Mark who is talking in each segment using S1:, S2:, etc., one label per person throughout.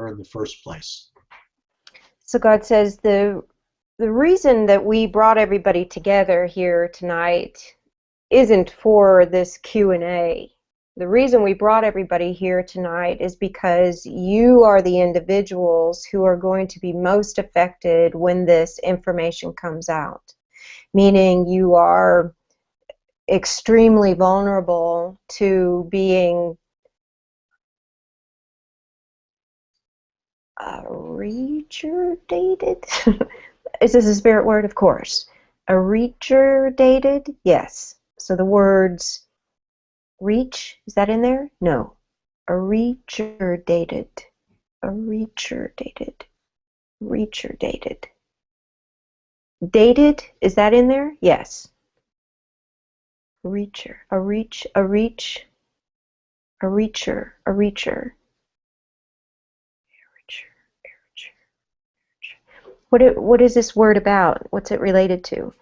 S1: there in the first place?
S2: So God says the reason that we brought everybody together here tonight isn't for this Q&A. The reason we brought everybody here tonight is because you are the individuals who are going to be most affected when this information comes out. Meaning you are extremely vulnerable to being regurgitated. Is this a spirit word? Of course. Regurgitated? Yes. So the words reach, is that in there? No. Regurgitated. Regurgitated. Regurgitated. Dated, is that in there? Yes. Reacher. A reach. A reach. A reacher. A reacher. What is this word about? What's it related to?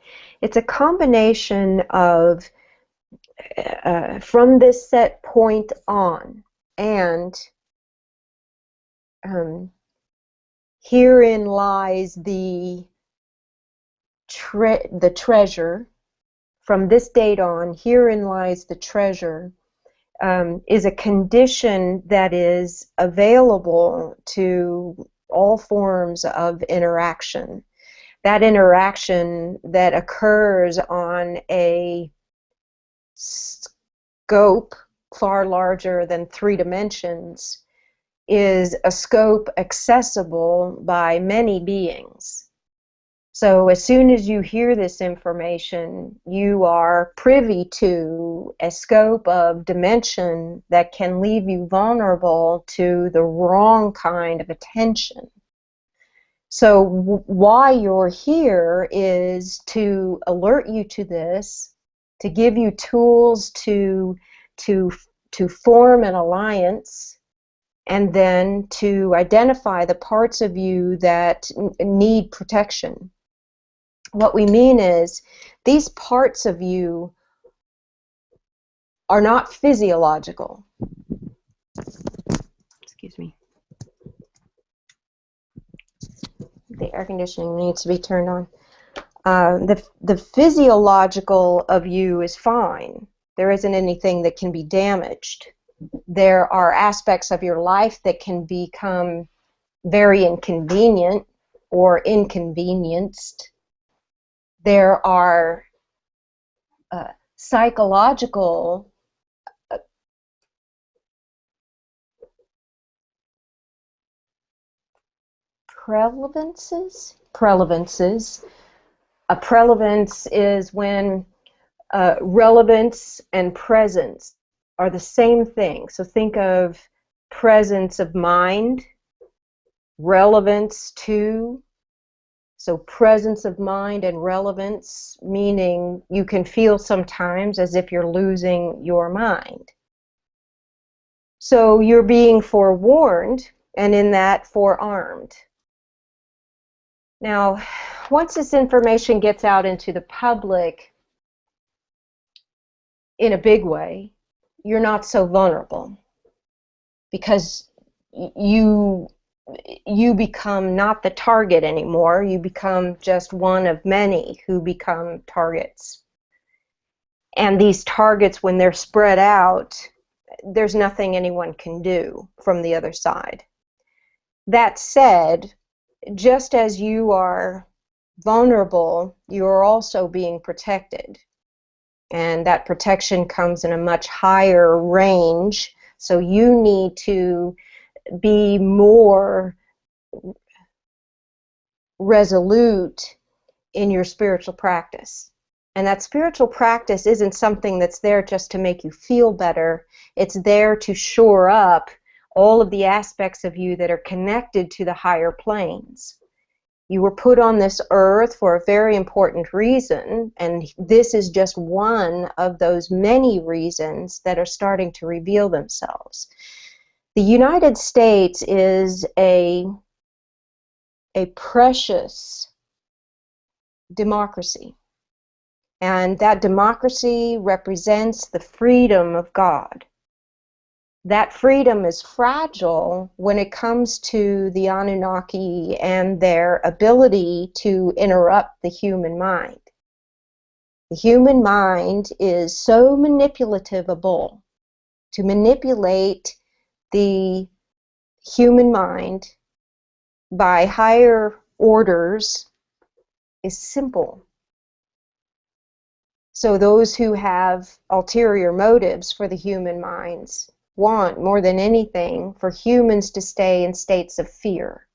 S2: It's a combination of from this set point on, and herein lies the treasure. From this date on, herein lies the treasure, is a condition that is available to all forms of interaction. That interaction that occurs on a scope far larger than 3 dimensions is a scope accessible by many beings. So as soon as you hear this information, you are privy to a scope of dimension that can leave you vulnerable to the wrong kind of attention. So why you're here is to alert you to this, to give you tools to form an alliance, and then to identify the parts of you that need protection. What we mean is these parts of you are not physiological. Excuse me. The air conditioning needs to be turned on. The physiological of you is fine. There isn't anything that can be damaged. There are aspects of your life that can become very inconvenient or inconvenienced. There are psychological prelevances. A prelevance is when relevance and presence are the same thing. So think of presence of mind, relevance to. So presence of mind and relevance, meaning you can feel sometimes as if you're losing your mind. So you're being forewarned, and in that forearmed. Now, once this information gets out into the public in a big way, you're not so vulnerable, because you become not the target anymore. You become just one of many who become targets. And these targets, when they're spread out, there's nothing anyone can do from the other side. That said, just as you are vulnerable, you're also being protected. And that protection comes in a much higher range, so you need to be more resolute in your spiritual practice. And that spiritual practice isn't something that's there just to make you feel better. It's there to shore up all of the aspects of you that are connected to the higher planes. You were put on this earth for a very important reason, and this is just one of those many reasons that are starting to reveal themselves. The United States is a precious democracy, and that democracy represents the freedom of God. that freedom is fragile when it comes to the Anunnaki and their ability to interrupt the human mind. The human mind is so manipulatable. To manipulate the human mind by higher orders is simple. So those who have ulterior motives for the human minds want more than anything for humans to stay in states of fear.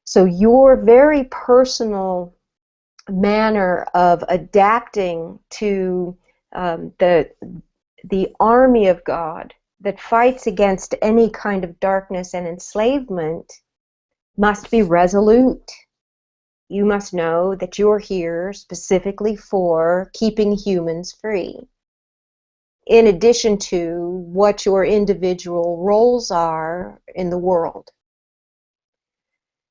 S2: So your very personal manner of adapting to the army of God that fights against any kind of darkness and enslavement must be resolute. You must know that you're here specifically for keeping humans free, in addition to what your individual roles are in the world.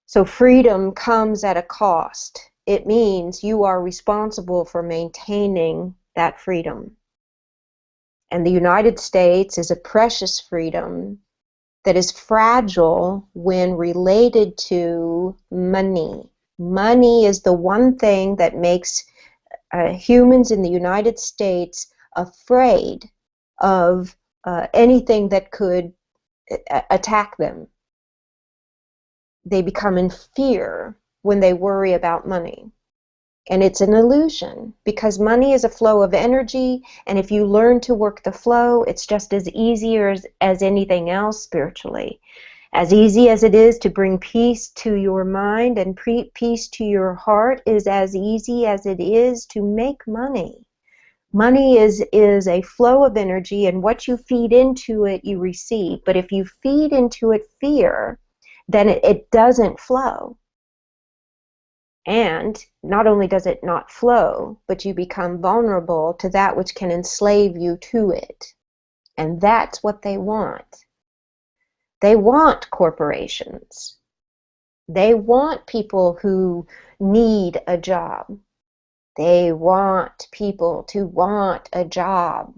S2: So freedom comes at a cost. It means you are responsible for maintaining that freedom. And the United States is a precious freedom that is fragile when related to money. Money is the one thing that makes humans in the United States afraid of anything that could attack them. They become in fear when they worry about money. And it's an illusion, because money is a flow of energy, and if you learn to work the flow, it's just as easy as anything else spiritually. As easy as it is to bring peace to your mind and peace to your heart is as easy as it is to make money. Money is a flow of energy, and what you feed into it, you receive. But if you feed into it fear, then it doesn't flow. And not only does it not flow, but you become vulnerable to that which can enslave you to it. And that's what they want. They want corporations. They want people who need a job. They want people to want a job.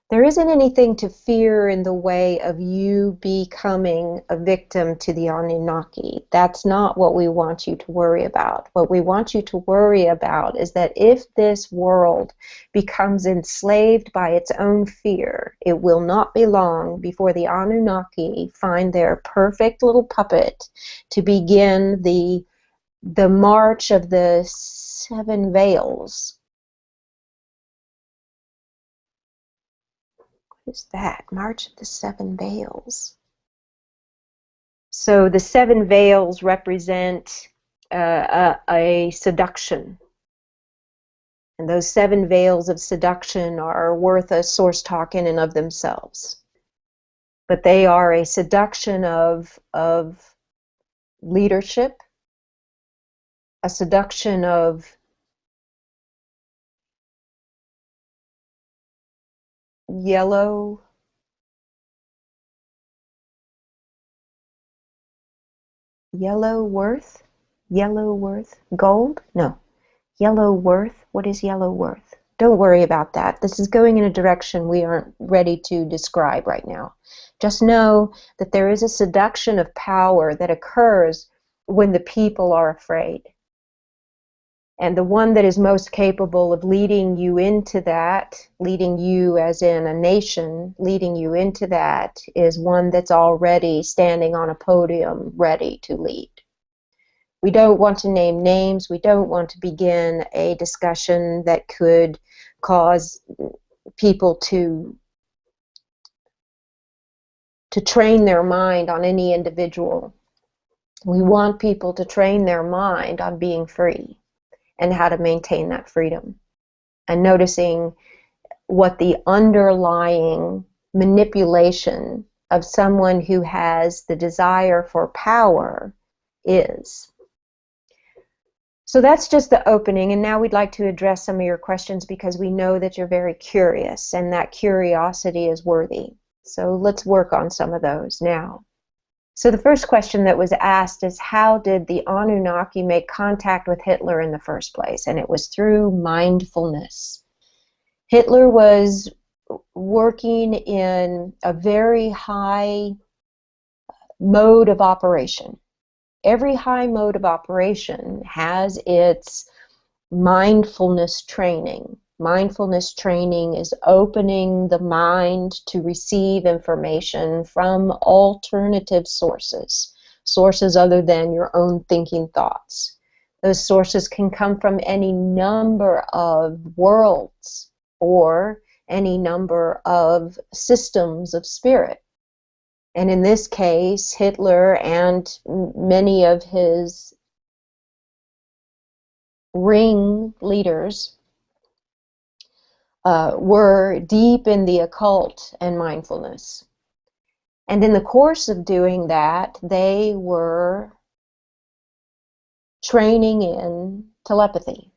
S2: There isn't anything to fear in the way of you becoming a victim to the Anunnaki. That's not what we want you to worry about. What we want you to worry about is that if this world becomes enslaved by its own fear, it will not be long before the Anunnaki find their perfect little puppet to begin the march of the 7 veils. What is that? March of the 7 veils. So the 7 veils represent a seduction. And those 7 veils of seduction are worth a source talk in and of themselves. But they are a seduction of leadership, a seduction of yellow worth? Yellow worth? Gold? No. Yellow worth? What is yellow worth? Don't worry about that. This is going in a direction we aren't ready to describe right now. Just know that there is a seduction of power that occurs when the people are afraid. And the one that is most capable of leading you into that, leading you as in a nation, leading you into that, is one that's already standing on a podium ready to lead. We don't want to name names. We don't want to begin a discussion that could cause people to train their mind on any individual. We want people to train their mind on being free and how to maintain that freedom, and noticing what the underlying manipulation of someone who has the desire for power is. So that's just the opening, and now we'd like to address some of your questions because we know that you're very curious, and that curiosity is worthy. So let's work on some of those now. So the first question that was asked is, how did the Anunnaki make contact with Hitler in the first place? And it was through mindfulness. Hitler was working in a very high mode of operation. Every high mode of operation has its mindfulness training. Mindfulness training is opening the mind to receive information from alternative sources, sources other than your own thinking thoughts. Those sources can come from any number of worlds or any number of systems of spirit. And in this case, Hitler and many of his ring leaders were deep in the occult and mindfulness. And in the course of doing that, they were training in telepathy.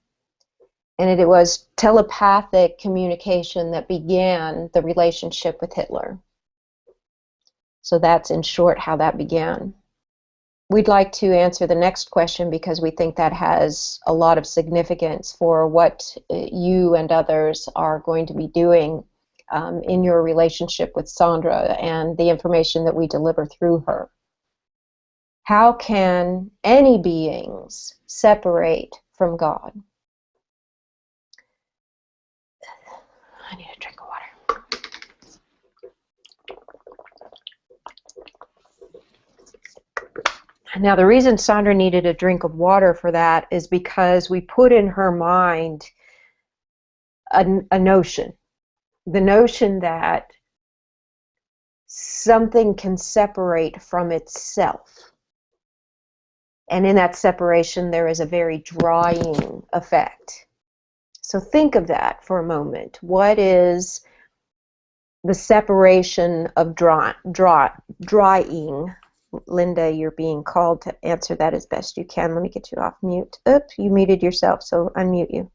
S2: And it was telepathic communication that began the relationship with Hitler. So that's in short how that began. We'd like to answer the next question because we think that has a lot of significance for what you and others are going to be doing in your relationship with Sandra and the information that we deliver through her. How can any beings separate from God? I need a drink of water. Now, the reason Sandra needed a drink of water for that is because we put in her mind a notion. The notion that something can separate from itself. And in that separation, there is a very drying effect. So think of that for a moment. What is the separation of drying? Linda, you're being called to answer that as best you can. Let me get you off mute. Oops, you muted yourself, so unmute you.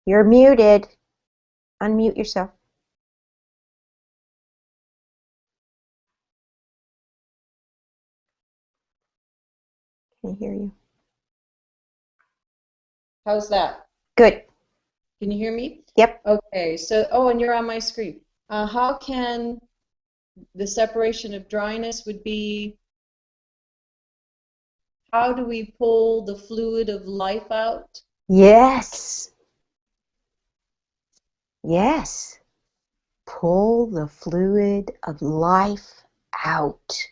S2: You're muted. Unmute yourself. Can I hear you?
S1: How's that?
S2: Good.
S1: Can you hear me?
S2: Yep.
S1: Okay, so, and you're on my screen. How can the separation of dryness would be, how do we pull the fluid of life out?
S2: Yes. Yes. Pull the fluid of life out.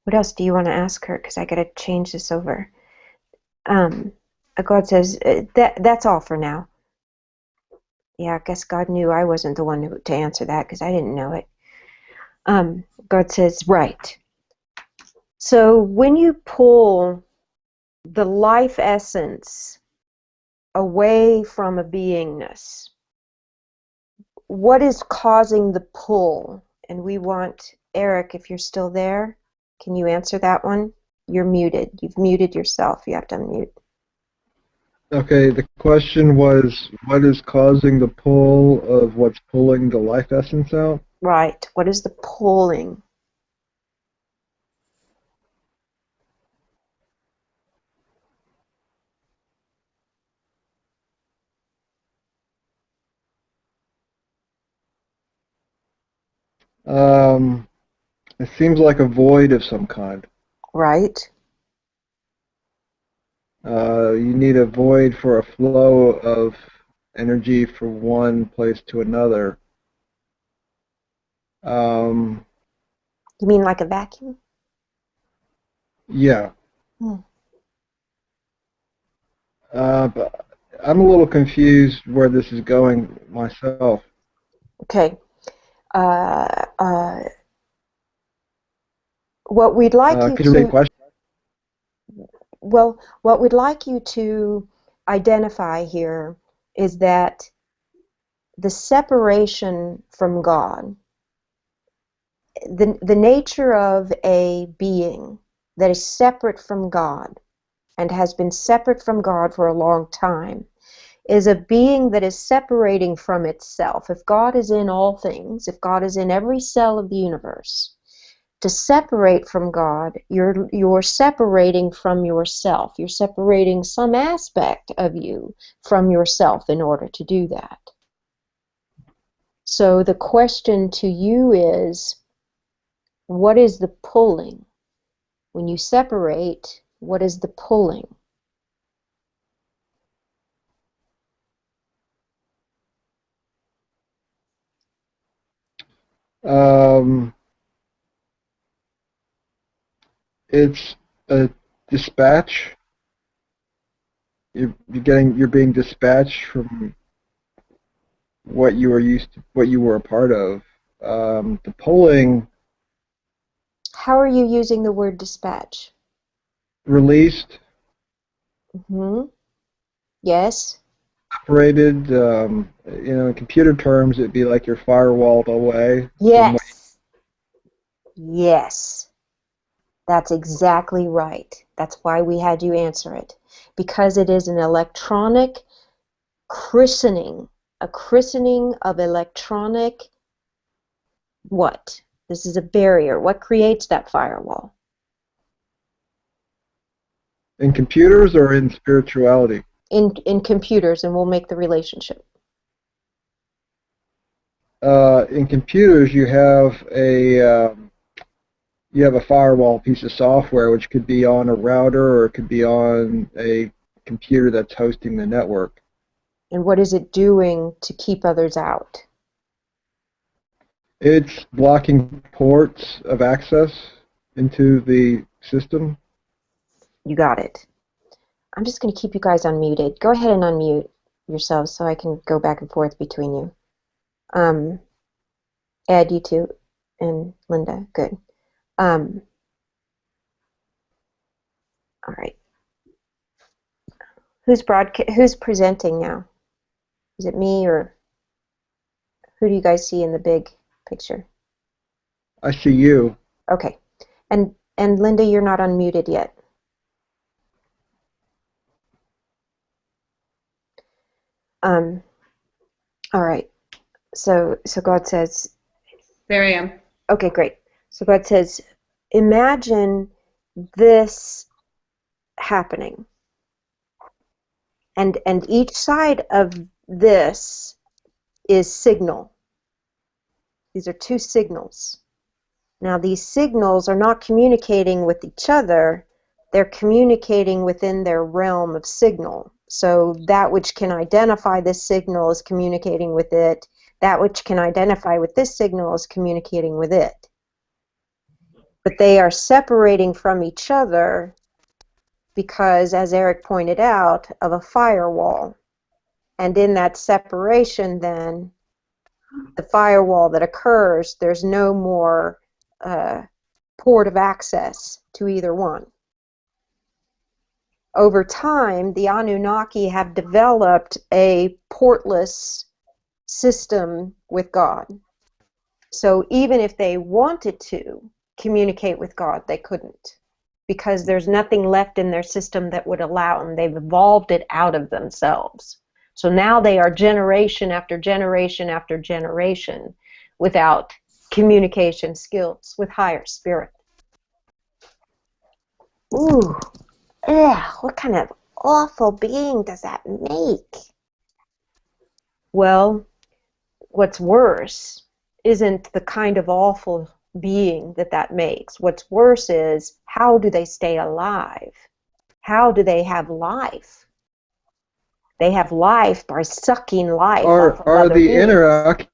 S2: What else do you want to ask her? Because I got to change this over. God says, that's all for now. Yeah, I guess God knew I wasn't the one to answer that because I didn't know it. God says, right. So when you pull the life essence away from a beingness, what is causing the pull? And we want, Eric, if you're still there, can you answer that one? You're muted. You've muted yourself. You have to unmute.
S3: Okay, the question was, what is causing the pull of what's pulling the life essence out?
S2: Right. What is the pulling?
S3: It seems like a void of some kind.
S2: Right.
S3: You need a void for a flow of energy from one place to another.
S2: You mean like a vacuum?
S3: Yeah.
S2: Hmm.
S3: But I'm a little confused where this is going myself.
S2: Okay. What we'd like you
S3: Could you repeat the
S2: to,
S3: question?
S2: well, what we'd like you to identify here is that the separation from God, the nature of a being that is separate from God and has been separate from God for a long time, is a being that is separating from itself. If God is in all things, if God is in every cell of the universe, to separate from God, you're separating from yourself. You're separating some aspect of you from yourself in order to do that. So the question to you is, what is the pulling? When you separate, what is the pulling?
S3: Um, it's a dispatch. You're being dispatched from what you were used to, what you were a part of. The pulling,
S2: How are you using the word dispatch?
S3: released,
S2: Mm-hmm. Yes.
S3: separated. In computer terms, it'd be like you're firewalled away from what.
S2: Yes. Yes. That's exactly right. That's why we had you answer it. Because it is an electronic christening, a christening of electronic what? This is a barrier. What creates that firewall?
S3: In computers or in spirituality?
S2: In computers, and we'll make the relationship.
S3: In computers, you have a firewall piece of software, which could be on a router or it could be on a computer that's hosting the network.
S2: And what is it doing to keep others out?
S3: It's blocking ports of access into the system.
S2: You got it. I'm just going to keep you guys unmuted. Go ahead and unmute yourselves so I can go back and forth between you. Ed, you two, and Linda. Good. All right. Who's presenting now? Is it me, or who do you guys see in the big picture?
S3: I see you.
S2: Okay. And Linda, you're not unmuted yet. All right. So God says,
S1: There I am.
S2: okay, great. So God says, imagine this happening. And each side of this is signal. These are two signals. Now, these signals are not communicating with each other. They're communicating within their realm of signal. So that which can identify this signal is communicating with it. That which can identify with this signal is communicating with it. But they are separating from each other because, as Eric pointed out, of a firewall. And in that separation, then, the firewall that occurs, there's no more port of access to either one. Over time, the Anunnaki have developed a portless system with God. So even if they wanted to communicate with God, they couldn't, because there's nothing left in their system that would allow them. They've evolved it out of themselves. So now they are generation after generation after generation without communication skills with higher spirit. Ooh, what kind of awful being does that make? Well, what's worse isn't the kind of awful being that makes. What's worse is, how do they stay alive? How do they have life? They have life by sucking life off of
S3: Are
S2: other
S3: the
S2: beings.
S3: Anunnaki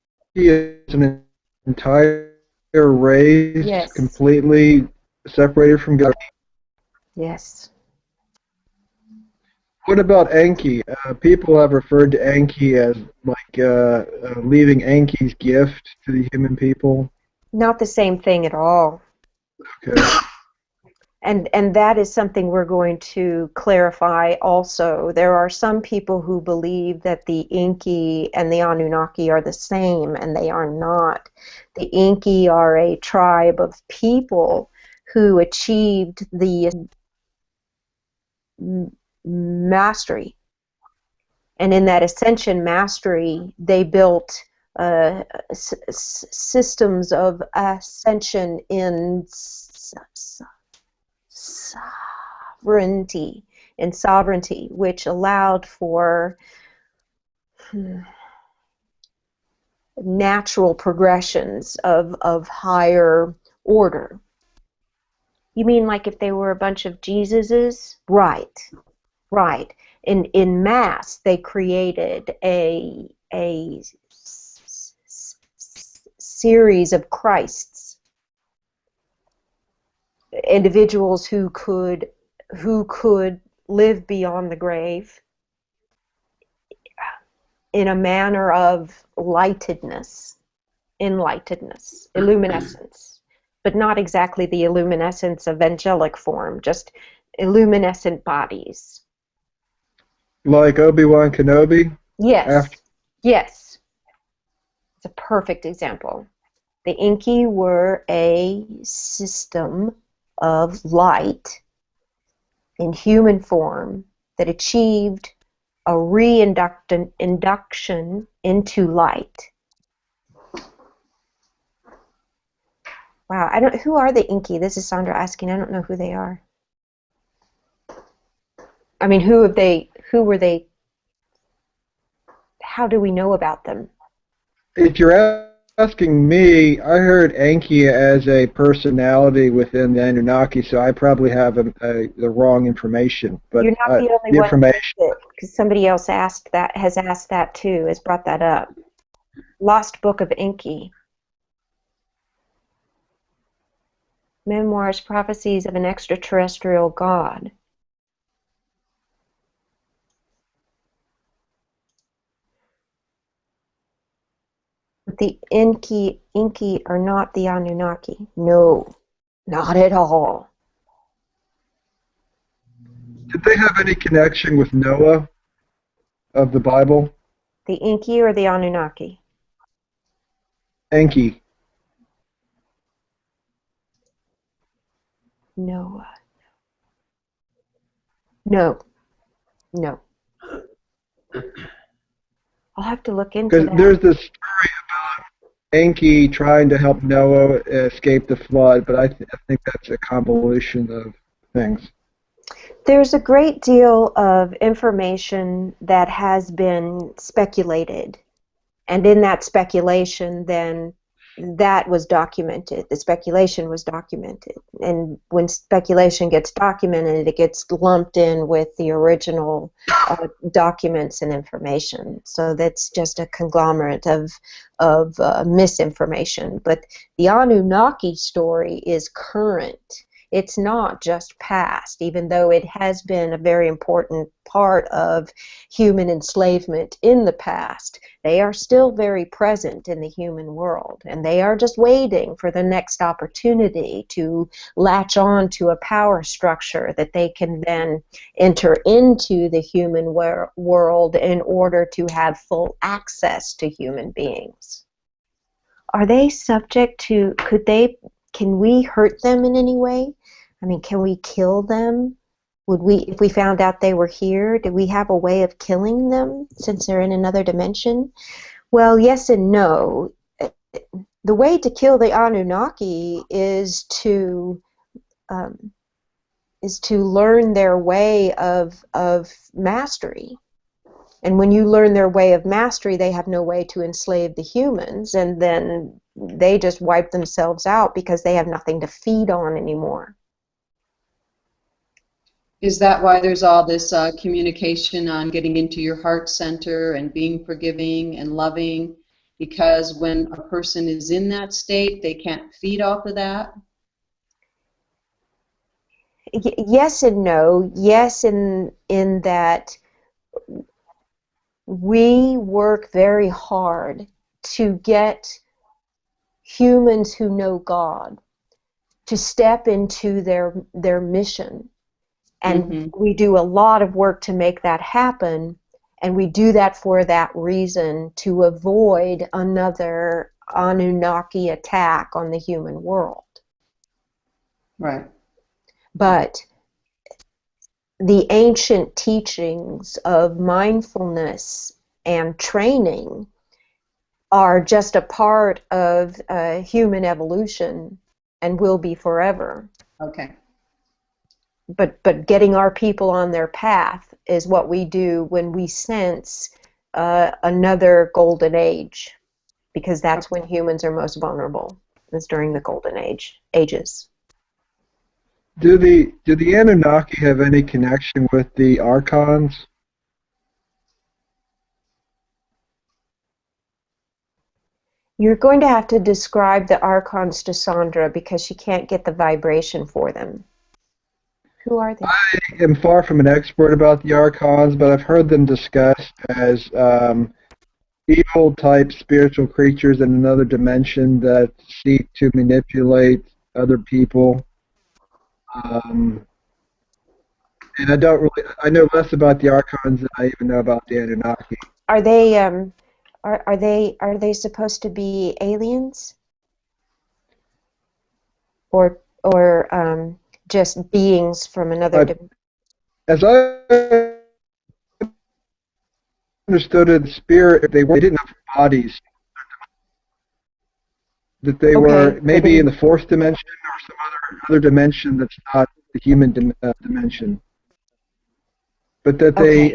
S3: an entire race
S2: Yes.
S3: completely separated from God?
S2: Yes.
S3: What about Enki? People have referred to Enki as like leaving Enki's gift to the human people.
S2: Not the same thing at all.
S3: Okay.
S2: And that is something we're going to clarify also. There are some people who believe that the Inki and the Anunnaki are the same, and they are not. The Inki are a tribe of people who achieved the mastery And in that ascension mastery, they built systems of ascension in sovereignty, which allowed for natural progressions of higher order. You mean like if they were a bunch of Jesuses? Right. In mass, they created a series of Christs, individuals who could live beyond the grave in a manner of enlightenedness, illuminescence, but not exactly the illuminescence of angelic form, just illuminescent bodies.
S3: Like Obi-Wan Kenobi?
S2: Yes. Yes. It's a perfect example. The Inky were a system of light in human form that achieved a induction into light. Wow, who are the Inky? This is Sandra asking. I don't know who they are. I mean, who were they? How do we know about them?
S3: If you're asking me, I heard Enki as a personality within the Anunnaki, so I probably have the wrong information. But
S2: You're not the only
S3: the
S2: one
S3: information.
S2: because somebody else has asked that too, has brought that up. Lost Book of Enki. Memoirs, Prophecies of an Extraterrestrial God. But the Inky are not the Anunnaki. No, not at all.
S3: Did they have any connection with Noah of the Bible?
S2: The Inky or the Anunnaki?
S3: Enki.
S2: Noah. No. I'll have to look into
S3: Because
S2: that.
S3: there's this story about Enki trying to help Noah escape the flood, but I think that's a convolution of things.
S2: There's a great deal of information that has been speculated, and in that speculation, then that was documented. The speculation was documented, and when speculation gets documented, it gets lumped in with the original documents and information. So that's just a conglomerate of misinformation. But the Anunnaki story is current. It's not just past, even though it has been a very important part of human enslavement in the past. They are still very present in the human world, and they are just waiting for the next opportunity to latch on to a power structure that they can then enter into the human world in order to have full access to human beings. Are they subject to, can we hurt them in any way? I mean, can we kill them? Would we, if we found out they were here, do we have a way of killing them since they're in another dimension? Well, yes and no. The way to kill the Anunnaki is to learn their way of mastery. And when you learn their way of mastery, they have no way to enslave the humans, and then they just wipe themselves out because they have nothing to feed on anymore.
S1: Is that why there's all this communication on getting into your heart center and being forgiving and loving? Because when a person is in that state, they can't feed off of that?
S2: Yes and no. Yes, in that we work very hard to get humans who know God to step into their mission. And we do a lot of work to make that happen, and we do that for that reason, to avoid another Anunnaki attack on the human world.
S1: Right.
S2: But the ancient teachings of mindfulness and training are just a part of human evolution and will be forever.
S1: Okay.
S2: But getting our people on their path is what we do when we sense another golden age, because that's when humans are most vulnerable. It's during the golden ages.
S3: Do the Anunnaki have any connection with the Archons?
S2: You're going to have to describe the Archons to Sandra because she can't get the vibration for them. Who are they?
S3: I am far from an expert about the Archons, but I've heard them discussed as evil-type spiritual creatures in another dimension that seek to manipulate other people. And I know less about the Archons than I even know about the Anunnaki.
S2: Are they are they supposed to be aliens? Or just beings from another dimension?
S3: As I understood it, spirit, they didn't have bodies. That they were maybe in the fourth dimension or some other dimension that's not the human dimension. But that they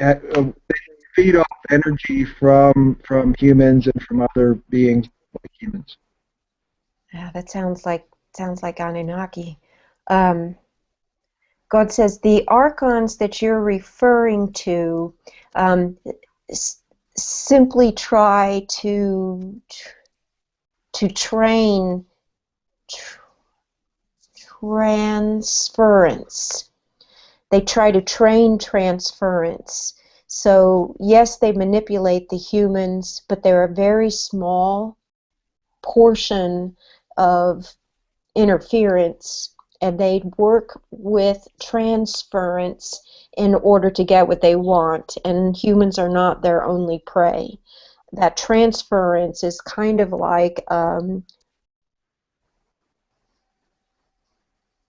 S3: feed off energy from humans and from other beings like humans.
S2: Yeah, that sounds like Anunnaki. God says the archons that you're referring to simply try to train transference. They try to train transference. So yes, they manipulate the humans, but they're a very small portion of interference, and they work with transference in order to get what they want, and humans are not their only prey. That transference is kind of like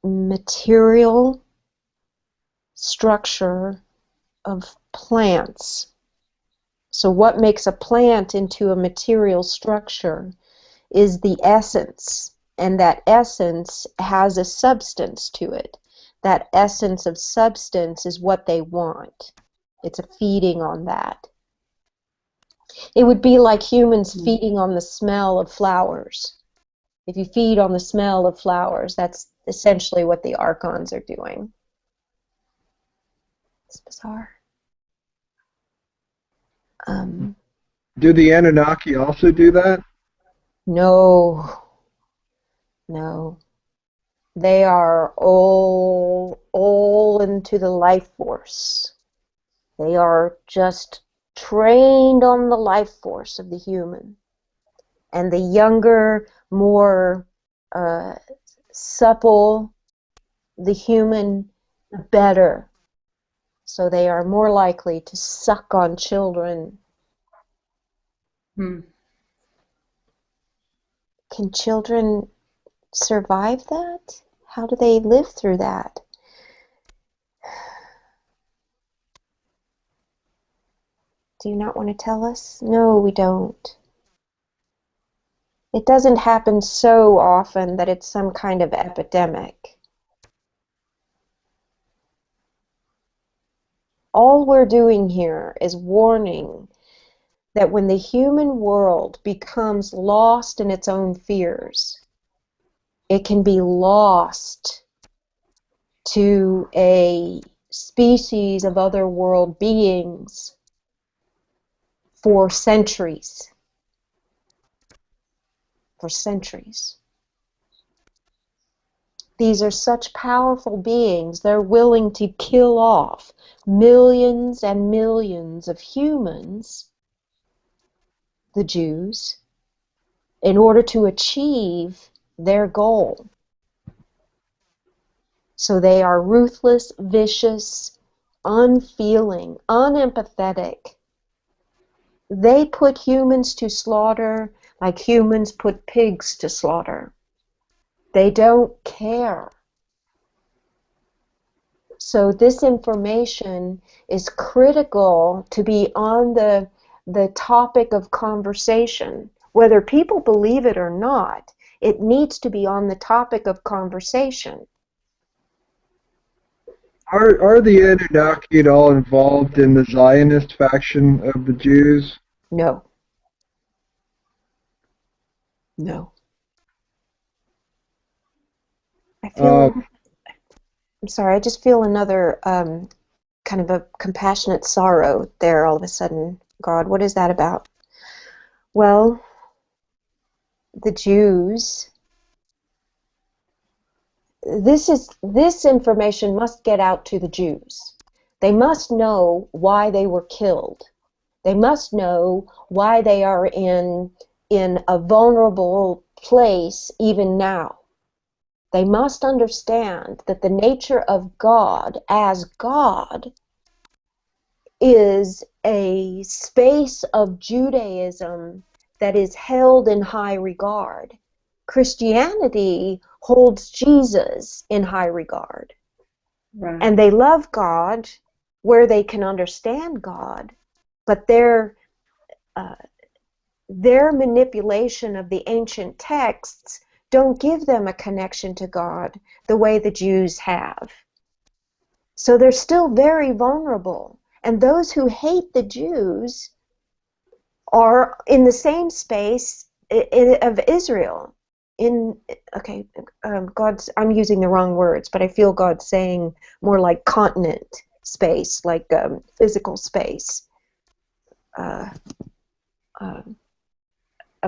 S2: material structure of plants. So what makes a plant into a material structure is the essence, and that essence has a substance to it. That essence of substance is what they want. It's a feeding on that. It would be like humans feeding on the smell of flowers. If you feed on the smell of flowers, that's essentially what the archons are doing. It's bizarre.
S3: Do the Anunnaki also do that?
S2: No. They are all into the life force. They are just trained on the life force of the human. And the younger, more supple the human, the better. So they are more likely to suck on children. Can children survive that? How do they live through that? Do you not want to tell us? No, we don't. It doesn't happen so often that it's some kind of epidemic. All we're doing here is warning that when the human world becomes lost in its own fears, it can be lost to a species of other world beings for centuries. For centuries. These are such powerful beings, they're willing to kill off millions and millions of humans, the Jews, in order to achieve their goal. So they are ruthless, vicious, unfeeling, unempathetic. They put humans to slaughter like humans put pigs to slaughter. They don't care. So this information is critical to be on the topic of conversation. Whether people believe it or not, it needs to be on the topic of conversation.
S3: Are the Anunnaki at all involved in the Zionist faction of the Jews?
S2: No. No. I feel, I'm sorry, I just feel another kind of a compassionate sorrow there all of a sudden. God, what is that about? Well, the Jews, this information must get out to the Jews. They must know why they were killed. They must know why they are in a vulnerable place even now. They must understand that the nature of God as God is a space of Judaism that is held in high regard. Christianity holds Jesus in high regard.
S1: Right.
S2: And they love God where they can understand God, but their manipulation of the ancient texts don't give them a connection to God the way the Jews have. So they're still very vulnerable. And those who hate the Jews are in the same space of Israel. God's, I'm using the wrong words, but I feel God's saying more like continent space, like physical space. A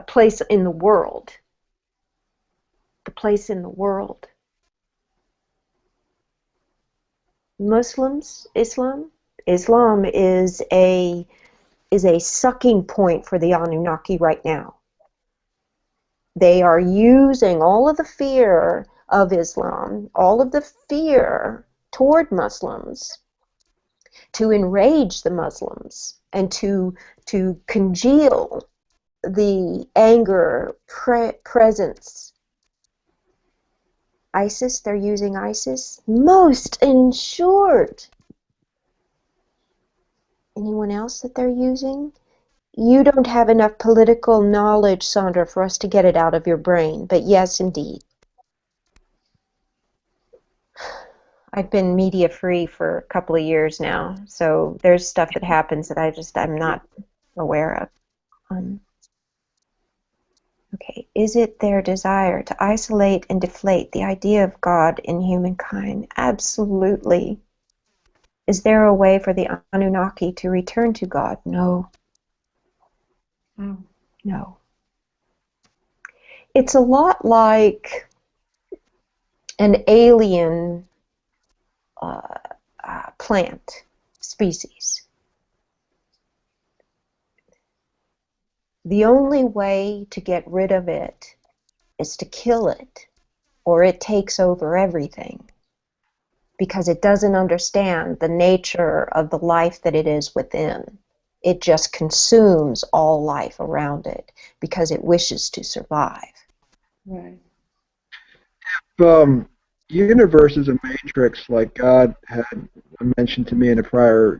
S2: place in the world. The place in the world. Muslims, Islam is a sucking point for the Anunnaki right now. They are using all of the fear of Islam, all of the fear toward Muslims, to enrage the Muslims and to congeal the anger presence. ISIS, they're using ISIS. Most in short. Anyone else that they're using? You don't have enough political knowledge, Sandra, for us to get it out of your brain. But yes, indeed. I've been media free for a couple of years now, so there's stuff that happens that I'm not aware of. Okay, is it their desire to isolate and deflate the idea of God in humankind? Absolutely. Is there a way for the Anunnaki to return to God? No. No. It's a lot like an alien plant species. The only way to get rid of it is to kill it, or it takes over everything, because it doesn't understand the nature of the life that it is within. It just consumes all life around it because it wishes to survive.
S1: Right.
S3: Universe is a matrix, like God had mentioned to me in a prior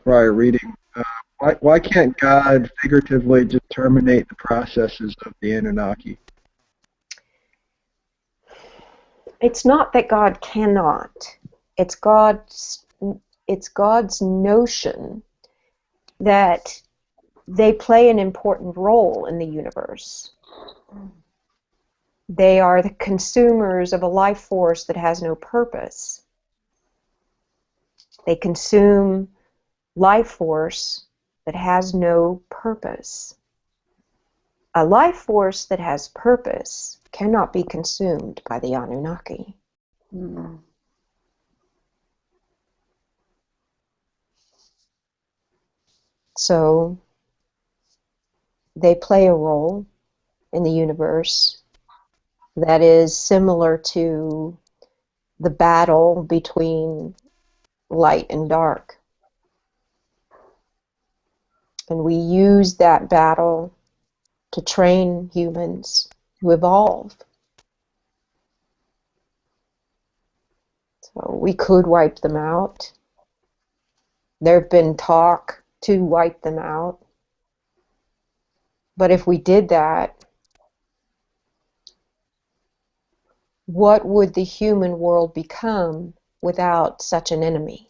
S3: reading. Why can't God figuratively just terminate the processes of the Anunnaki?
S2: It's not that God cannot. It's God's notion that they play an important role in the universe. They are the consumers of a life force that has no purpose. They consume life force that has no purpose. A life force that has purpose cannot be consumed by the Anunnaki.
S1: Mm-hmm.
S2: So they play a role in the universe that is similar to the battle between light and dark. And we use that battle to train humans to evolve. So We could wipe them out. There have been talk to wipe them out. But if we did that, what would the human world become without such an enemy?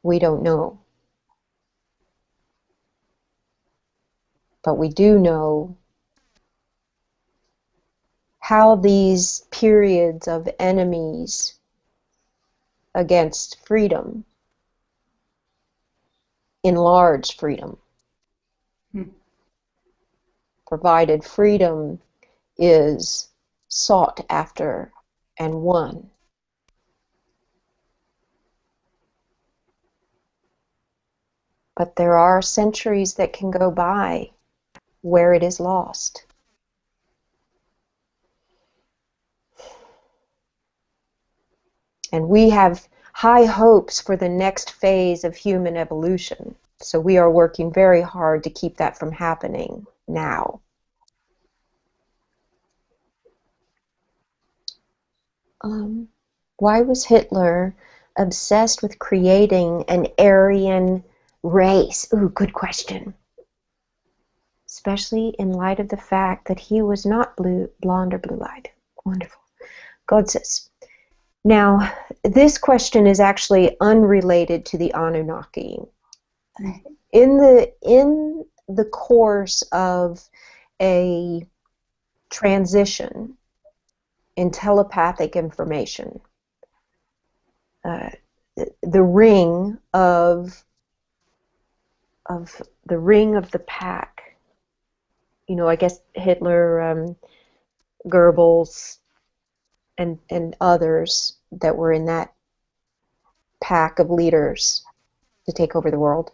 S2: We don't know. But we do know how these periods of enemies against freedom enlarge freedom, provided freedom is sought after and won. But there are centuries that can go by where it is lost. And we have high hopes for the next phase of human evolution. So we are working very hard to keep that from happening now. Why was Hitler obsessed with creating an Aryan race? Ooh, good question. Especially in light of the fact that he was not blonde or blue-eyed. Wonderful. God says. Now, this question is actually unrelated to the Anunnaki. In the course of a transition in telepathic information, the ring of the pack. You know, I guess Hitler, Goebbels, and others that were in that pack of leaders to take over the world.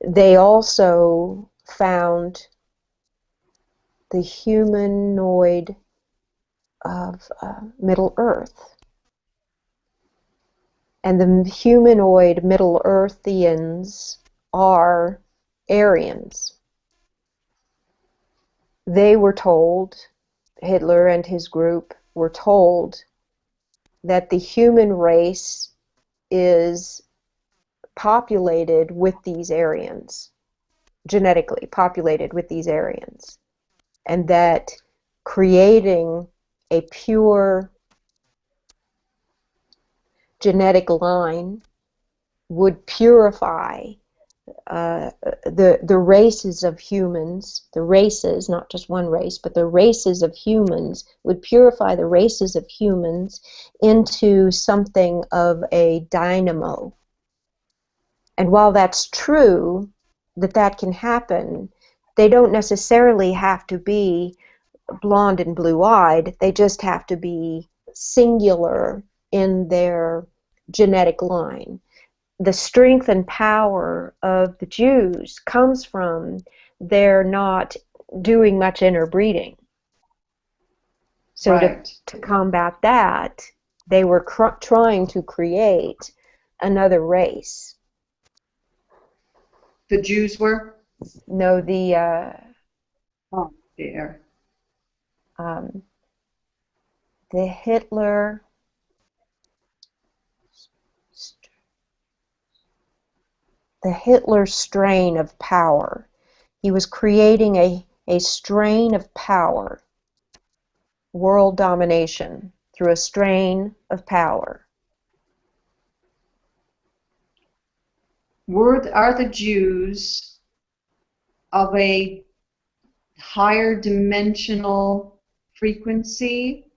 S2: They also found the humanoid of Middle Earth. And the humanoid Middle Earthians are Aryans. They were told, Hitler and his group were told, that the human race is populated with these Aryans, genetically populated with these Aryans, and that creating a pure genetic line would purify the races of humans, the races, not just one race, but the races of humans, would purify the races of humans into something of a dynamo. And while that's true, that can happen, they don't necessarily have to be blonde and blue-eyed. They just have to be singular in their genetic line. The strength and power of the Jews comes from their not doing much interbreeding. So
S1: Right.
S2: to combat that, they were trying to create another race.
S1: The Jews were?
S2: No, the Hitler strain of power. He was creating a strain of power, world domination through a strain of power.
S1: Are the Jews of a higher dimensional frequency?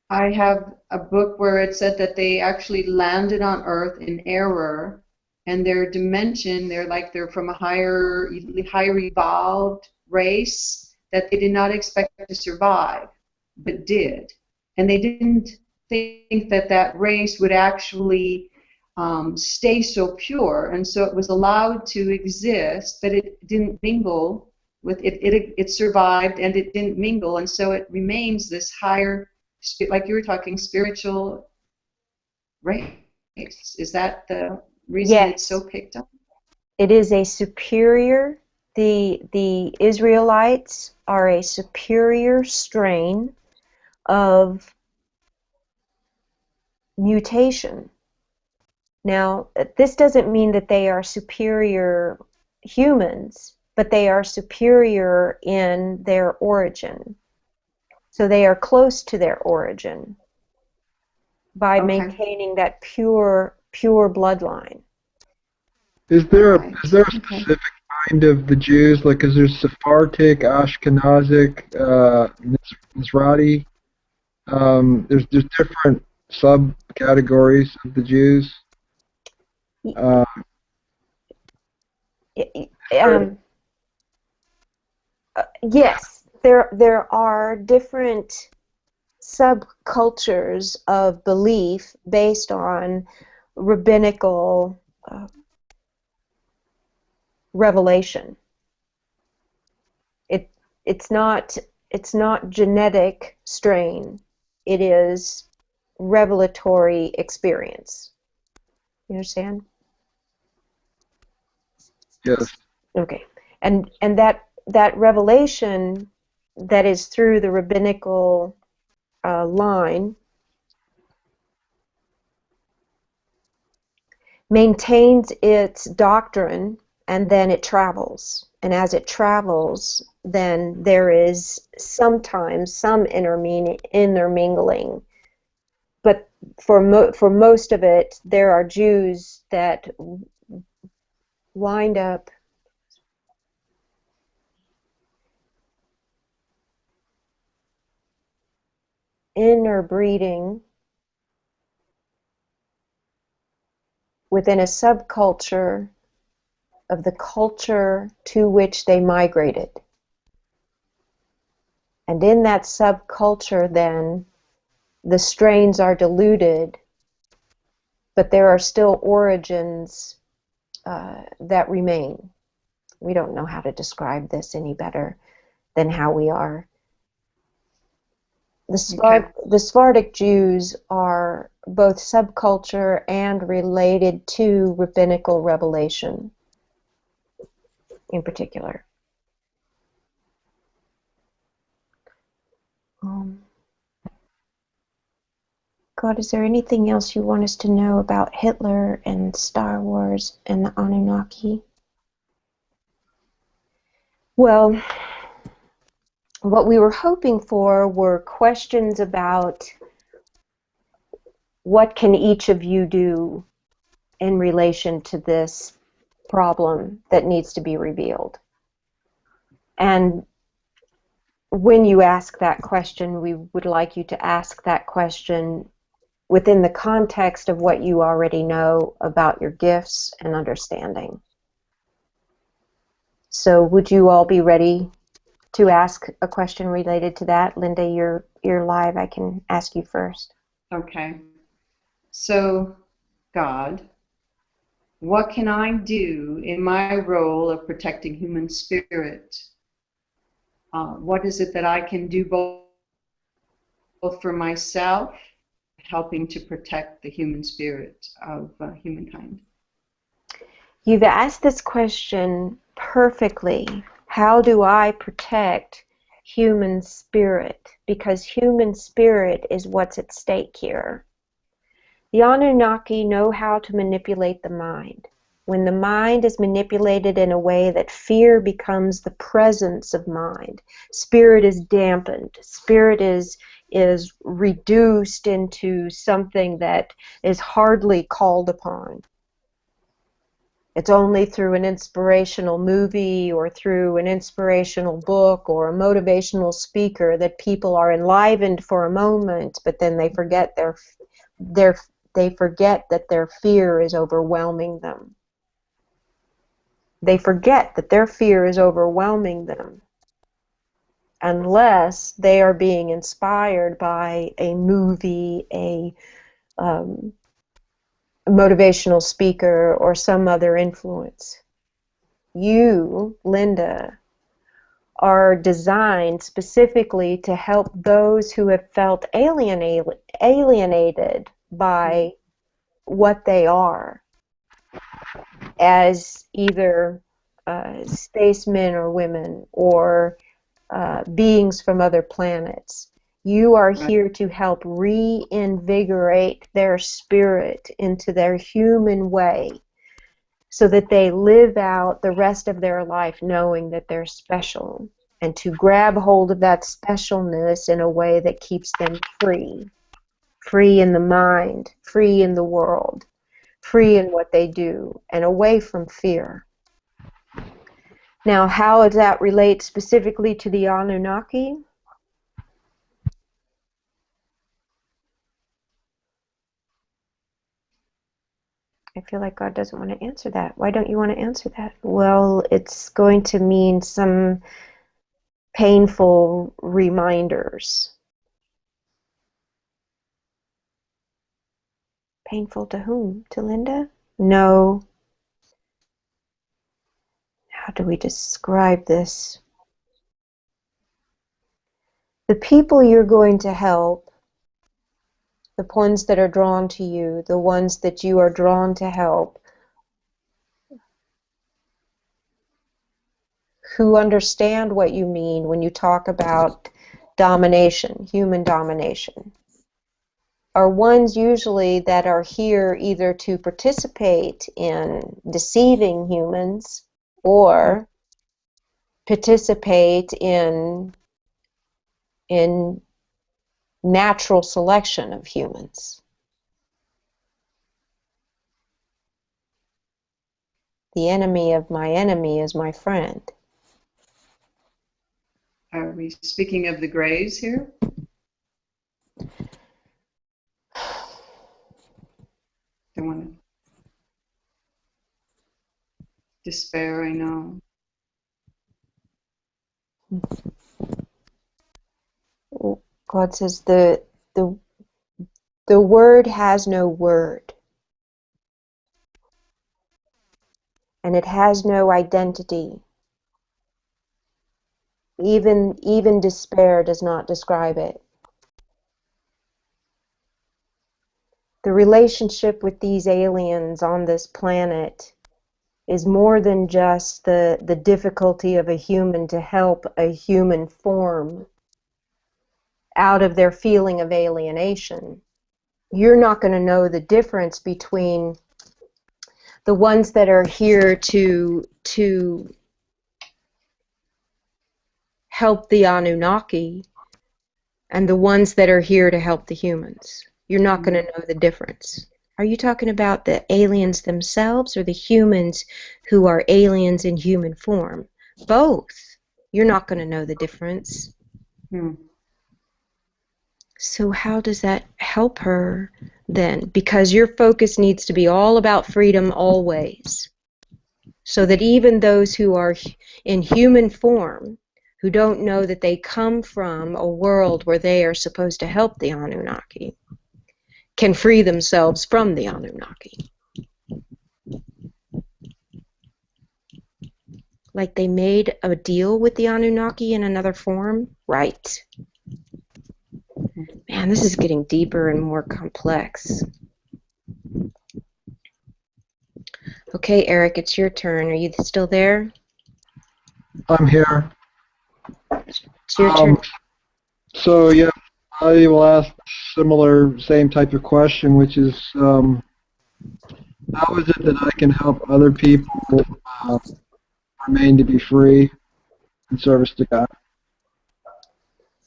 S1: I have a book where it said that they actually landed on Earth in error, and their dimension, they're from a higher evolved race that they did not expect to survive, but did. And they didn't think that race would actually stay so pure, and so it was allowed to exist, but it didn't mingle with it. It survived, and it didn't mingle, and so it remains this higher, like you were talking, spiritual race. Is that the reason
S2: Yes.
S1: it's so picked up?
S2: It is a superior The Israelites are a superior strain of mutation. Now, this doesn't mean that they are superior humans, but they are superior in their origin. So they are close to their origin by maintaining that pure bloodline.
S3: Is there a specific kind of the Jews? Like, is there Sephardic, Ashkenazic, Mizrahi? There's different subcategories of the Jews.
S2: Yes, there are different subcultures of belief based on rabbinical revelation. It's not genetic strain. It is revelatory experience. You understand?
S3: Yes.
S2: Okay. And that revelation that is through the rabbinical line maintains its doctrine, and then it travels. And as it travels, then there is sometimes some intermingling. But for most of it, there are Jews that wind up interbreeding within a subculture of the culture to which they migrated. And in that subculture, then, the strains are diluted, but there are still origins that remain. We don't know how to describe this any better than how we are. The Sephardic Jews are both subculture and related to rabbinical revelation in particular. God, is there anything else you want us to know about Hitler and Star Wars and the Anunnaki? Well, what we were hoping for were questions about what can each of you do in relation to this problem that needs to be revealed. And when you ask that question, we would like you to ask that question within the context of what you already know about your gifts and understanding. So would you all be ready to ask a question related to that? Linda, you're live. I can ask you first.
S1: Okay. So, God, what can I do in my role of protecting human spirit? What is it that I can do both for myself, helping to protect the human spirit of humankind?
S2: You've asked this question perfectly. How do I protect human spirit? Because human spirit is what's at stake here. The Anunnaki know how to manipulate the mind. When the mind is manipulated in a way that fear becomes the presence of mind, spirit is dampened. Spirit is reduced into something that is hardly called upon. It's only through an inspirational movie or through an inspirational book or a motivational speaker that people are enlivened for a moment, but then they forget they forget that their fear is overwhelming them. They forget that their fear is overwhelming them unless they are being inspired by a movie, a motivational speaker, or some other influence. You, Linda, are designed specifically to help those who have felt alienated by what they are, as either spacemen or women or beings from other planets. You are here to help reinvigorate their spirit into their human way so that they live out the rest of their life knowing that they're special, and to grab hold of that specialness in a way that keeps them free. Free in the mind, free in the world, free in what they do, and away from fear. Now, how does that relate specifically to the Anunnaki? I feel like God doesn't want to answer that. Why don't you want to answer that? Well, it's going to mean some painful reminders. Painful to whom? To Linda? No. How do we describe this? The people you're going to help, the ones that are drawn to you, the ones that you are drawn to help, who understand what you mean when you talk about domination, human domination, are ones usually that are here either to participate in deceiving humans or participate in natural selection of humans. The enemy of my enemy is my friend.
S1: Are we speaking of the Greys here? Don't want to despair, I know.
S2: God says the word has no word, and it has no identity. Even despair does not describe it. The relationship with these aliens on this planet is more than just the difficulty of a human to help a human form out of their feeling of alienation. You're not going to know the difference between the ones that are here to help the Anunnaki and the ones that are here to help the humans. You're not going to know the difference. Are you talking about the aliens themselves or the humans who are aliens in human form? Both. You're not going to know the difference. So how does that help her then? Because your focus needs to be all about freedom always. So that even those who are in human form, who don't know that they come from a world where they are supposed to help the Anunnaki, can free themselves from the Anunnaki. Like they made a deal with the Anunnaki in another form? Right. Man, this is getting deeper and more complex. Okay, Eric, it's your turn. Are you still there?
S3: I'm here.
S2: It's your turn.
S3: So yeah, I will ask similar, same type of question, which is, how is it that I can help other people remain to be free in service to God?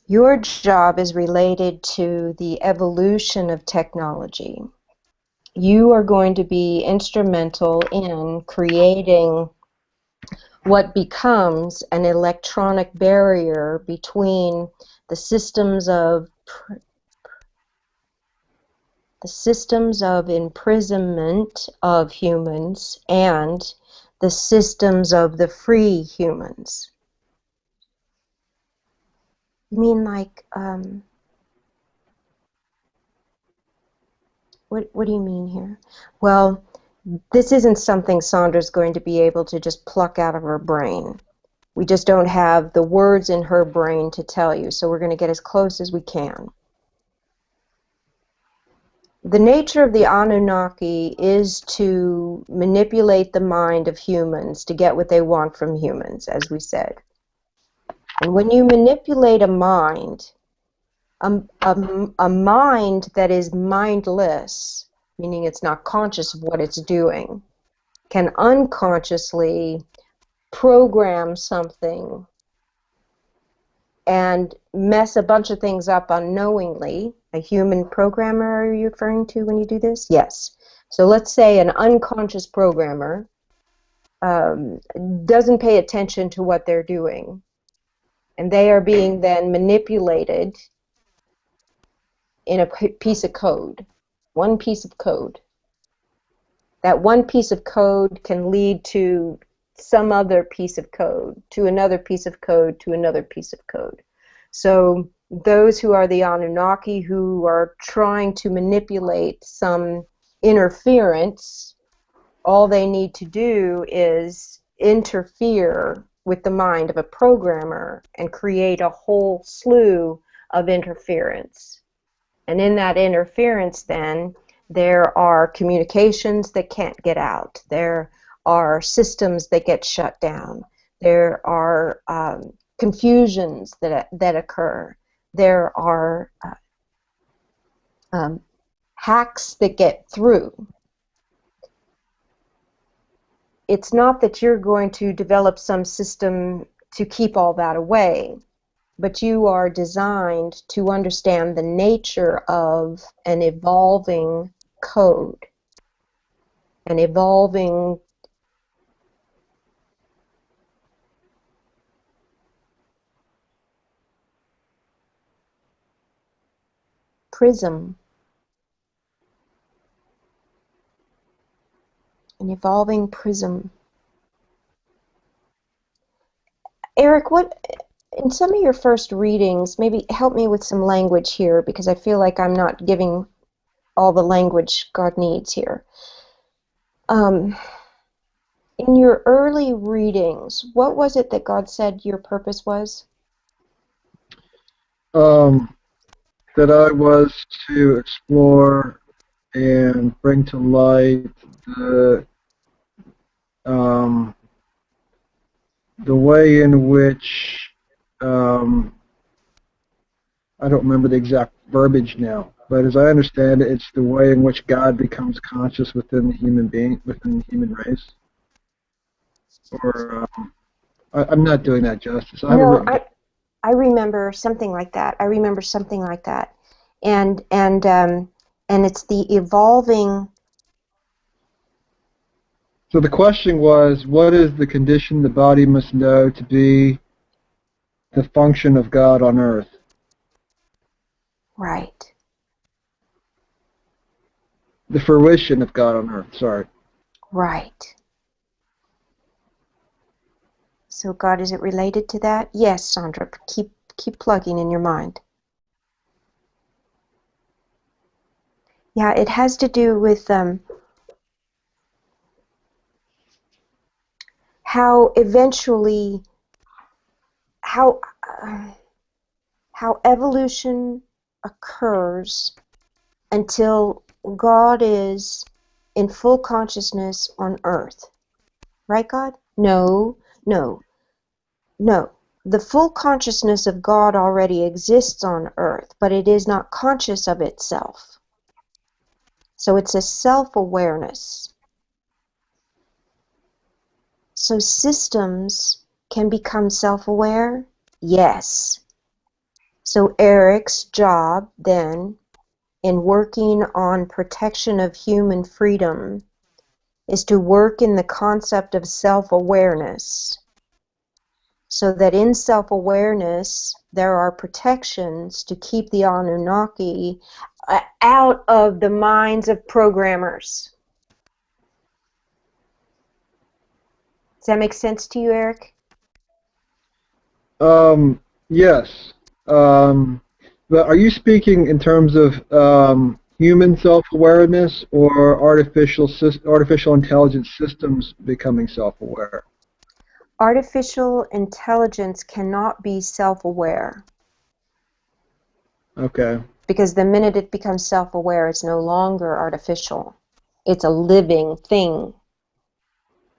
S2: Your job is related to the evolution of technology. You are going to be instrumental in creating what becomes an electronic barrier between the systems of imprisonment of humans and the systems of the free humans. You mean like, what do you mean here? Well, this isn't something Sandra's going to be able to just pluck out of her brain. We just don't have the words in her brain to tell you, so we're going to get as close as we can. The nature of the Anunnaki is to manipulate the mind of humans to get what they want from humans, as we said. And when you manipulate a mind, a mind that is mindless, meaning it's not conscious of what it's doing, can unconsciously program something and mess a bunch of things up unknowingly. A human programmer, are you referring to when you do this? Yes. So let's say an unconscious programmer doesn't pay attention to what they're doing, and they are being then manipulated in a piece of code, one piece of code. That one piece of code can lead to some other piece of code, to another piece of code, to another piece of code. So those who are the Anunnaki who are trying to manipulate some interference, all they need to do is interfere with the mind of a programmer and create a whole slew of interference. And in that interference then, there are communications that can't get out. There are systems that get shut down. There are confusions that occur. There are hacks that get through. It's not that you're going to develop some system to keep all that away, but you are designed to understand the nature of an evolving code, an evolving prism, an evolving prism. Eric, what, in some of your first readings, maybe help me with some language here, because I feel like I'm not giving all the language God needs here. In your early readings, what was it that God said your purpose was?
S3: That I was to explore and bring to light the way in which I don't remember the exact verbiage now, but as I understand it, it's the way in which God becomes conscious within the human being, within the human race. Or I'm not doing that justice. I haven't
S2: No,
S3: written.
S2: I remember something like that. I remember something like that, and it's the evolving.
S3: So the question was, what is the condition the body must know to be the function of God on earth?
S2: Right.
S3: The fruition of God on earth, sorry.
S2: Right. So God, is it related to that? Yes, Sandra. Keep plugging in your mind. Yeah, it has to do with how eventually how evolution occurs until God is in full consciousness on earth. Right, God? No. The full consciousness of God already exists on earth, but it is not conscious of itself. So it's a self-awareness. So systems can become self-aware? Yes. So Eric's job then in working on protection of human freedom is to work in the concept of self-awareness, so that in self-awareness there are protections to keep the Anunnaki out of the minds of programmers. Does that make sense to you, Eric?
S3: Yes. But are you speaking in terms of human self-awareness or artificial intelligence systems becoming self-aware?
S2: Artificial intelligence cannot be self-aware.
S3: Okay.
S2: Because the minute it becomes self-aware, it's no longer artificial. It's a living thing.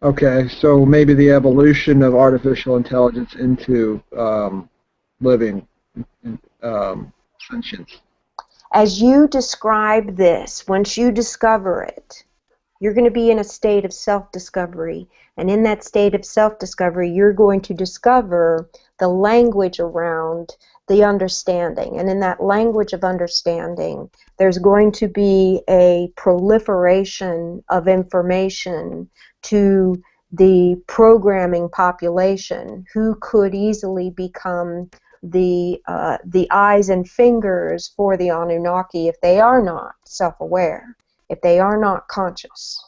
S3: Okay, so maybe the evolution of artificial intelligence into living sentience.
S2: As you describe this, once you discover it, you're going to be in a state of self-discovery. And in that state of self-discovery, you're going to discover the language around the understanding. And in that language of understanding, there's going to be a proliferation of information to the programming population who could easily become the eyes and fingers for the Anunnaki if they are not self-aware, if they are not conscious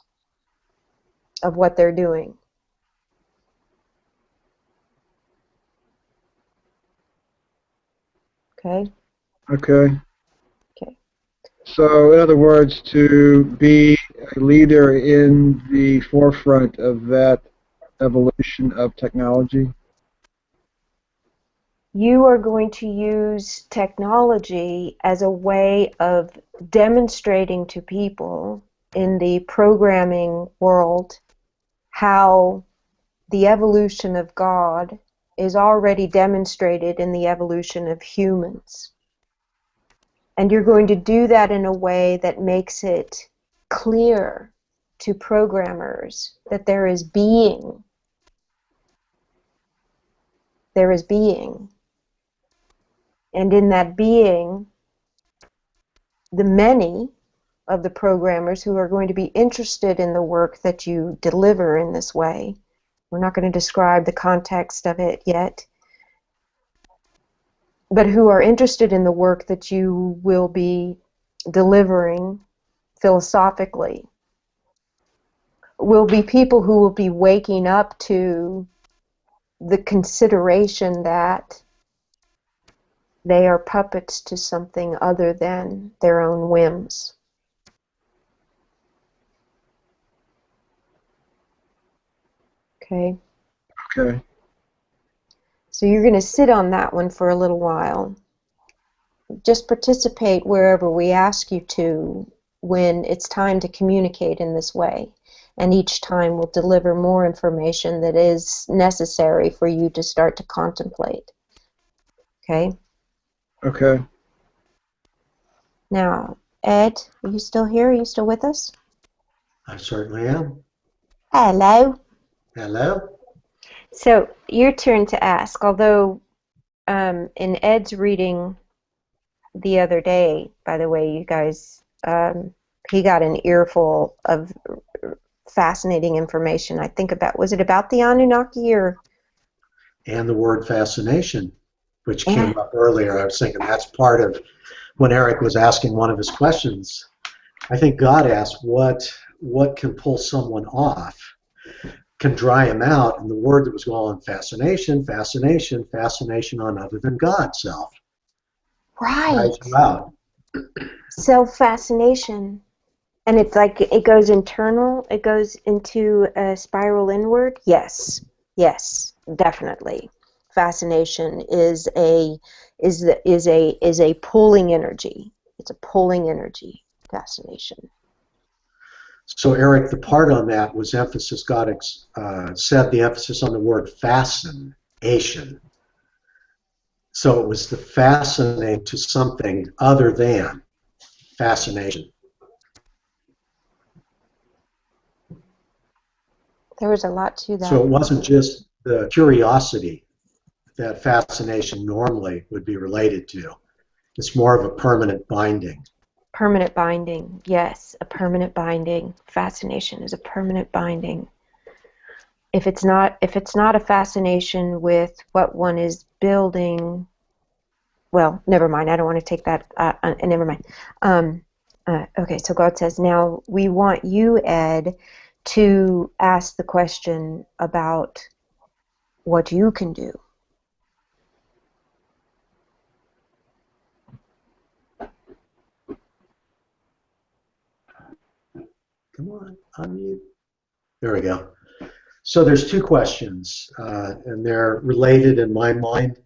S2: of what they're doing. Okay?
S3: Okay.
S2: Okay.
S3: So, in other words, to be a leader in the forefront of that evolution of technology.
S2: You are going to use technology as a way of demonstrating to people in the programming world how the evolution of God is already demonstrated in the evolution of humans. And you're going to do that in a way that makes it clear to programmers that there is being. There is being. And in that being, the many of the programmers who are going to be interested in the work that you deliver in this way, we're not going to describe the context of it yet, but who are interested in the work that you will be delivering philosophically, will be people who will be waking up to the consideration that they are puppets to something other than their own whims. Okay?
S3: Okay.
S2: So you're going to sit on that one for a little while. Just participate wherever we ask you to when it's time to communicate in this way. And each time we'll deliver more information that is necessary for you to start to contemplate. Okay?
S3: Okay.
S2: Now, Ed, are you still here? Are you still with us?
S4: I certainly am.
S2: Hello.
S4: Hello?
S2: So, your turn to ask. Although, in Ed's reading the other day, by the way, you guys, he got an earful of fascinating information. I think was it about the Anunnaki or?
S4: And the word fascination, which came up earlier. I was thinking that's part of when Eric was asking one of his questions. I think God asked what can pull someone off, can dry him out, and the word that was going fascination, fascination, fascination on other than God self.
S2: Right.
S4: Dries you out.
S2: Self-fascination. And it's like it goes internal, it goes into a spiral inward. Yes, definitely. Fascination is a pulling energy. It's a pulling energy. Fascination.
S4: So Eric, the part on that was emphasis. God said the emphasis on the word fascination. So it was the fascinate to something other than fascination.
S2: There was a lot to that.
S4: So it wasn't just the curiosity that fascination normally would be related to. It's more of a permanent binding.
S2: Permanent binding, yes, a permanent binding. Fascination is a permanent binding. If it's not a fascination with what one is building, well, never mind. I don't want to take that. Never mind. Okay, so God says, now we want you, Ed, to ask the question about what you can do.
S4: Come on, unmute. There we go. So there's two questions, and they're related in my mind.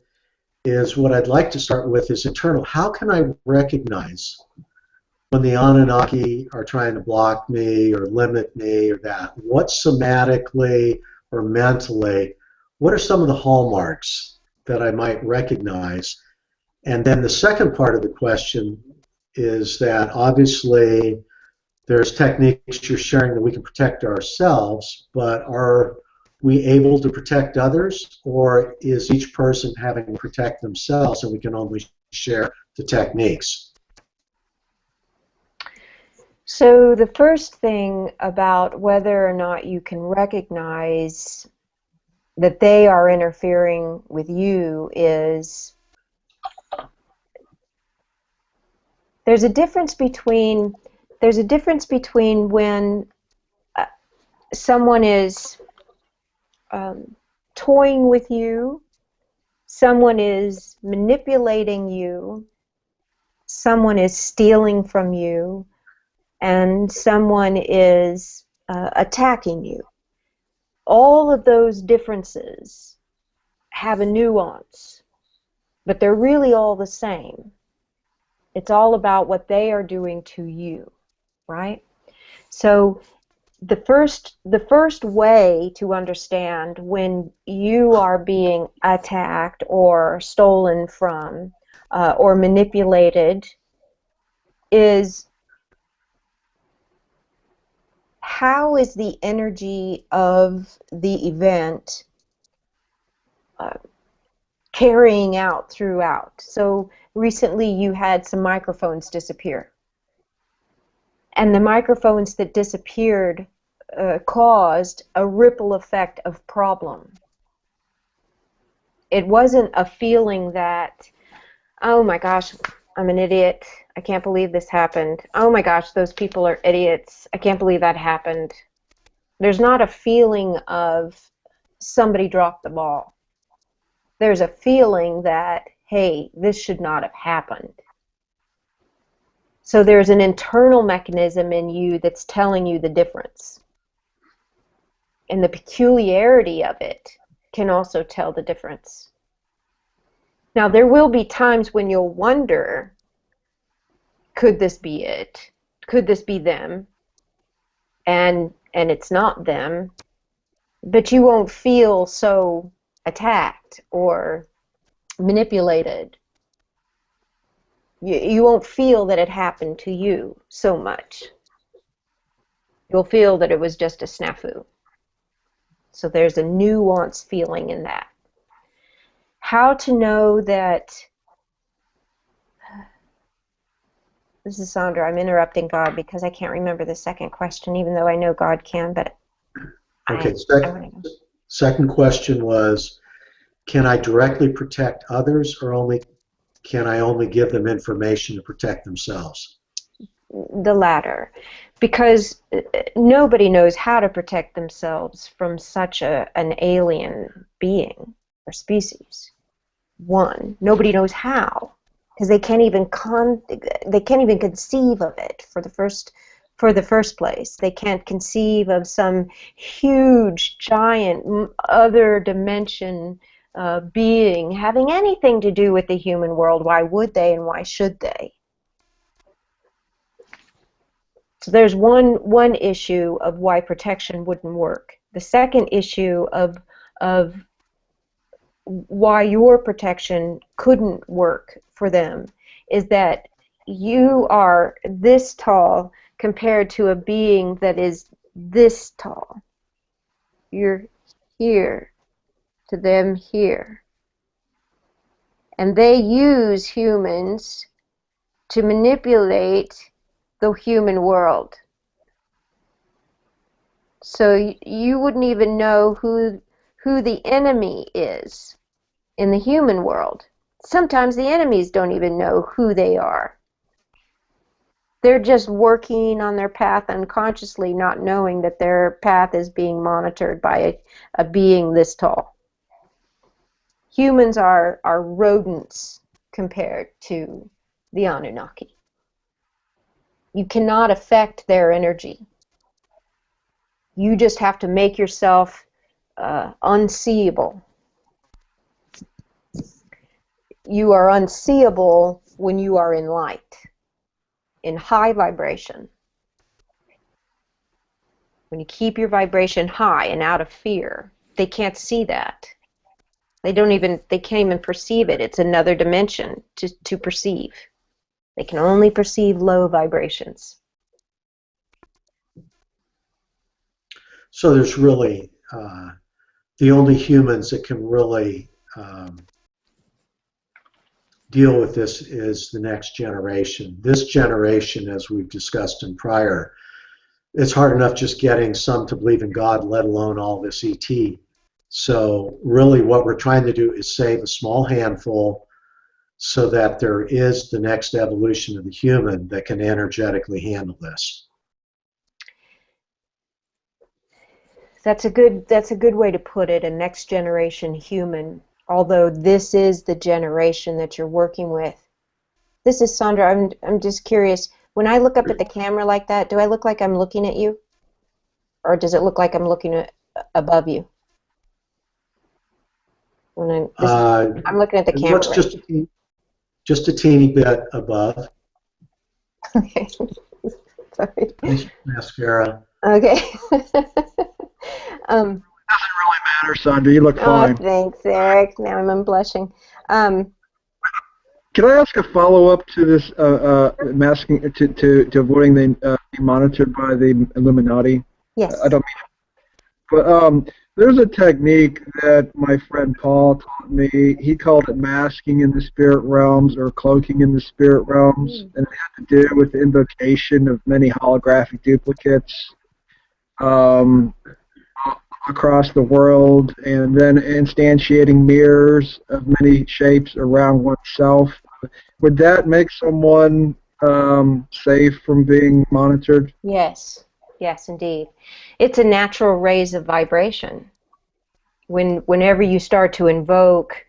S4: is what I'd like to start with is internal. How can I recognize when the Anunnaki are trying to block me or limit me or that? What somatically or mentally, what are some of the hallmarks that I might recognize? And then the second part of the question is that obviously there's techniques you're sharing that we can protect ourselves, but are we able to protect others, or is each person having to protect themselves and we can only share the techniques?
S2: So the first thing about whether or not you can recognize that they are interfering with you is there's a difference between when someone is toying with you, someone is manipulating you, someone is stealing from you, and someone is attacking you. All of those differences have a nuance, but they're really all the same. It's all about what they are doing to you, right? So the first way to understand when you are being attacked or stolen from or manipulated is, how is the energy of the event carrying out throughout? So recently you had some microphones disappear. And the microphones that disappeared caused a ripple effect of problem. It wasn't a feeling that, oh my gosh, I'm an idiot. I can't believe this happened. Oh my gosh, those people are idiots. I can't believe that happened. There's not a feeling of somebody dropped the ball. There's a feeling that, hey, this should not have happened. So there's an internal mechanism in you that's telling you the difference. And the peculiarity of it can also tell the difference. Now, there will be times when you'll wonder, could this be it? Could this be them? And it's not them. But you won't feel so attacked or manipulated. You won't feel that it happened to you so much. You'll feel that it was just a snafu. So there's a nuanced feeling in that. How to know that... This is Sandra. I'm interrupting God because I can't remember the second question, even though I know God can, but...
S4: Okay, second question was, can I directly protect others, or can I only give them information to protect themselves?
S2: The latter, because nobody knows how to protect themselves from such an alien being or species. One, nobody knows how, because they can't even conceive of it for the first place. They can't conceive of some huge, giant, other dimension being having anything to do with the human world. Why would they, and why should they? So there's one issue of why protection wouldn't work. The second issue of why your protection couldn't work for them is that you are this tall compared to a being that is this tall. You're here to them here. And they use humans to manipulate the human world. So you wouldn't even know who the enemy is in the human world. Sometimes the enemies don't even know who they are. They're just working on their path unconsciously, not knowing that their path is being monitored by a being this tall. Humans are rodents compared to the Anunnaki. You cannot affect their energy. You just have to make yourself unseeable. you are unseeable when you are in light, in high vibration. When you keep your vibration high and out of fear, they can't see that. They can't even perceive it. It's another dimension to perceive. They can only perceive low vibrations.
S4: So there's really the only humans that can really deal with this is the next generation. This generation, as we've discussed in prior, it's hard enough just getting some to believe in God, let alone all this ET. So really what we're trying to do is save a small handful so that there is the next evolution of the human that can energetically handle this.
S2: That's a good way to put it, a next generation human, although this is the generation that you're working with. This is Sandra. I'm just curious. When I look up at the camera like that, do I look like I'm looking at you? Or does it look like I'm looking above you? When I'm looking at the camera.
S4: It looks just a teeny bit above.
S2: Okay. Sorry.
S4: Nice mascara.
S2: Okay.
S3: Doesn't really matter, Sandra. You look fine.
S2: Oh, thanks, Eric. Now I'm blushing.
S3: Can I ask a follow-up to this masking to avoiding being monitored by the Illuminati?
S2: Yes.
S3: I don't mean, but there's a technique that my friend Paul taught me. He called it masking in the spirit realms or cloaking in the spirit realms, and it had to do with the invocation of many holographic duplicates across the world, and then instantiating mirrors of many shapes around oneself. Would that make someone safe from being monitored?
S2: Yes. Yes, indeed. It's a natural raise of vibration. Whenever you start to invoke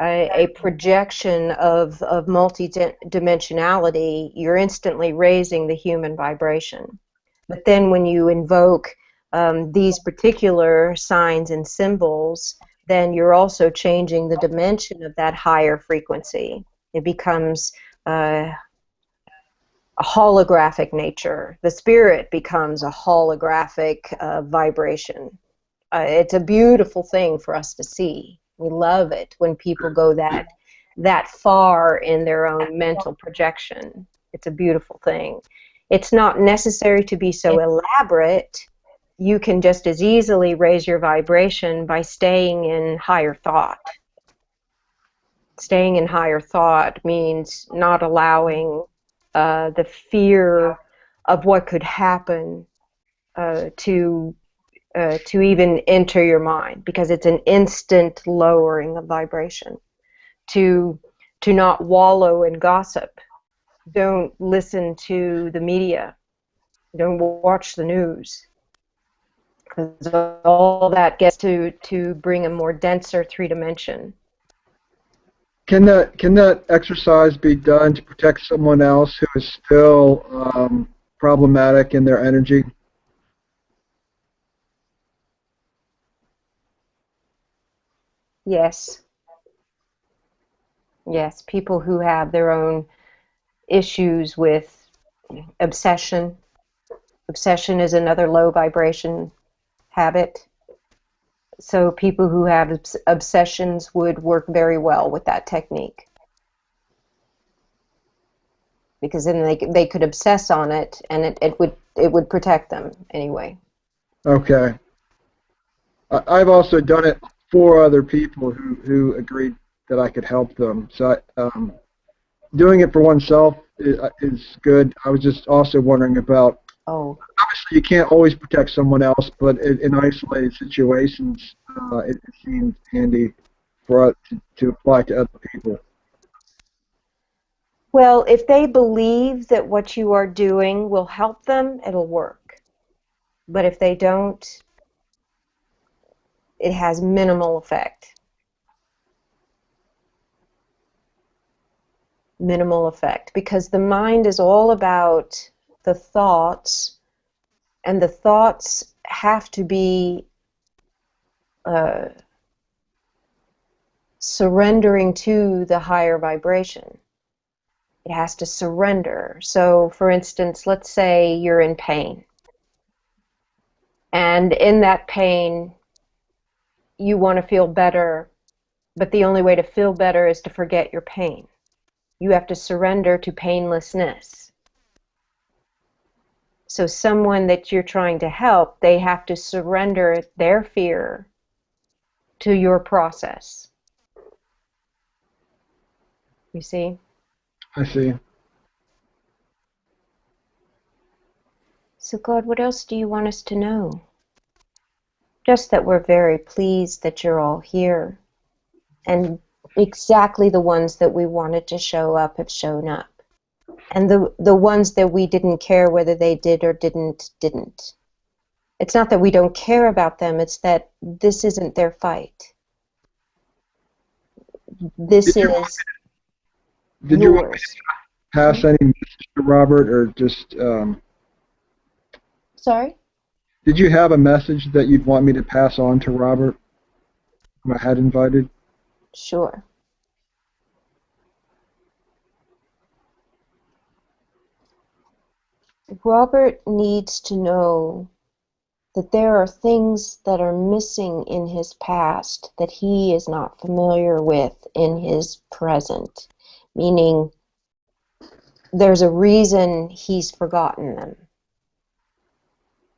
S2: a projection of multidimensionality, you're instantly raising the human vibration. But then when you invoke these particular signs and symbols, then you're also changing the dimension of that higher frequency. It becomes a holographic nature. The spirit becomes a holographic vibration. It's a beautiful thing for us to see. We love it when people go that far in their own mental projection. It's a beautiful thing. It's not necessary to be so elaborate. You can just as easily raise your vibration by staying in higher thought. Staying in higher thought means not allowing the fear of what could happen to even enter your mind, because it's an instant lowering of vibration. To not wallow in gossip. Don't listen to the media. Don't watch the news. Because all that gets to bring a more denser three-dimension.
S3: Can that exercise be done to protect someone else who is still problematic in their energy?
S2: Yes. Yes, people who have their own issues with obsession. Obsession is another low vibration habit. So people who have obsessions would work very well with that technique. Because then they could obsess on it, and it would protect them anyway.
S3: Okay. I've also done it for other people who agreed that I could help them. So doing it for oneself is good. I was just also wondering about.
S2: Oh.
S3: Obviously, you can't always protect someone else, but in isolated situations, it seems handy for us to apply to other people.
S2: Well, if they believe that what you are doing will help them, it'll work. But if they don't, it has minimal effect. Minimal effect. Because the mind is all about the thoughts, and the thoughts have to be surrendering to the higher vibration. It has to surrender. So, for instance, let's say you're in pain. And in that pain, you want to feel better, but the only way to feel better is to forget your pain. You have to surrender to painlessness. So someone that you're trying to help, they have to surrender their fear to your process. You see?
S3: I see.
S2: So God, what else do you want us to know? Just that we're very pleased that you're all here. And exactly the ones that we wanted to show up have shown up. And the ones that we didn't care whether they did or didn't. It's not that we don't care about them, it's that this isn't their fight. This
S3: Did you,
S2: is
S3: did you want me
S2: yours.
S3: to pass any message to Robert, or just,
S2: Sorry?
S3: did you have a message that you'd want me to pass on to Robert, whom I had invited?
S2: Sure. Robert needs to know that there are things that are missing in his past that he is not familiar with in his present, meaning there's a reason he's forgotten them.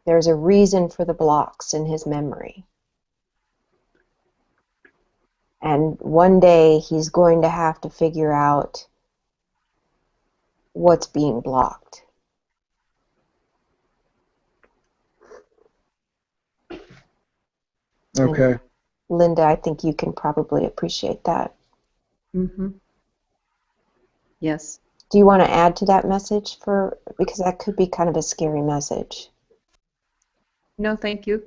S2: There's a reason for the blocks in his memory. And one day he's going to have to figure out what's being blocked.
S3: Okay.
S2: And Linda, I think you can probably appreciate that.
S1: Mm-hmm. Yes.
S2: Do you want to add to that message because that could be kind of a scary message.
S1: No, thank you.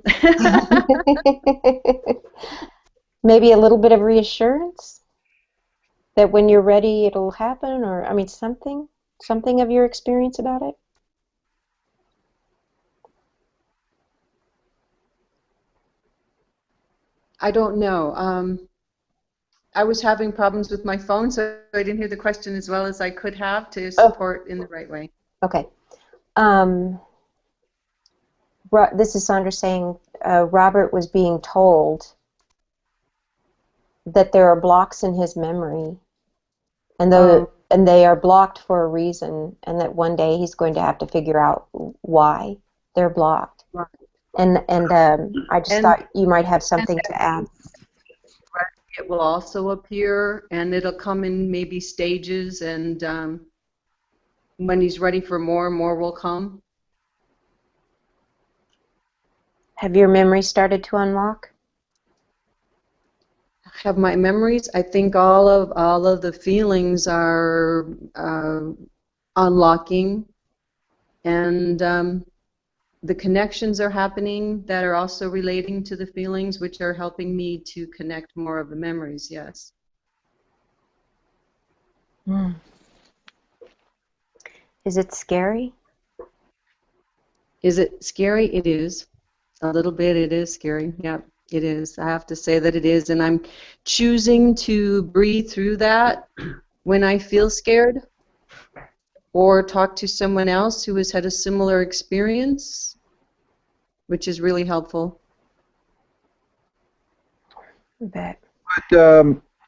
S2: Maybe a little bit of reassurance that when you're ready it'll happen, or I mean something of your experience about it.
S1: I don't know. I was having problems with my phone, so I didn't hear the question as well as I could have to support in the right way.
S2: Okay. This is Sandra saying Robert was being told that there are blocks in his memory, and they are blocked for a reason, and that one day he's going to have to figure out why they're blocked.
S1: Right.
S2: And I just thought you might have something to add.
S1: It will also appear, and it'll come in maybe stages, and when he's ready for more will come.
S2: Have your memory started to unlock?
S1: Have my memories? I think all of the feelings are unlocking, and the connections are happening that are also relating to the feelings, which are helping me to connect more of the memories. Yes.
S2: Is it scary?
S1: Is it scary? It is. A little bit. It is scary. Yeah, it is. I have to say that it is, and I'm choosing to breathe through that when I feel scared, or talk to someone else who has had a similar experience, which is really helpful.
S2: I bet.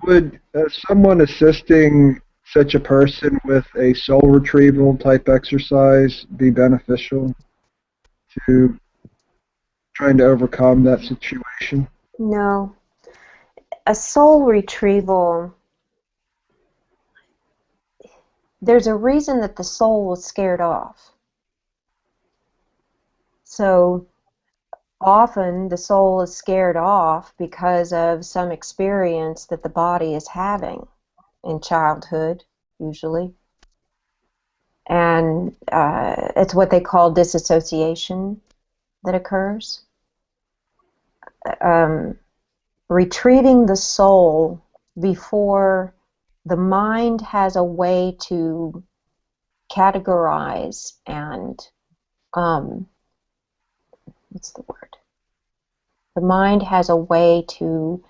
S3: Would someone assisting such a person with a soul retrieval type exercise be beneficial to trying to overcome that situation?
S2: No. A soul retrieval, there's a reason that the soul was scared off. So often the soul is scared off because of some experience that the body is having in childhood, usually. And it's what they call disassociation that occurs. Retrieving the soul before the mind has a way to categorize and what's the word? The mind has a way to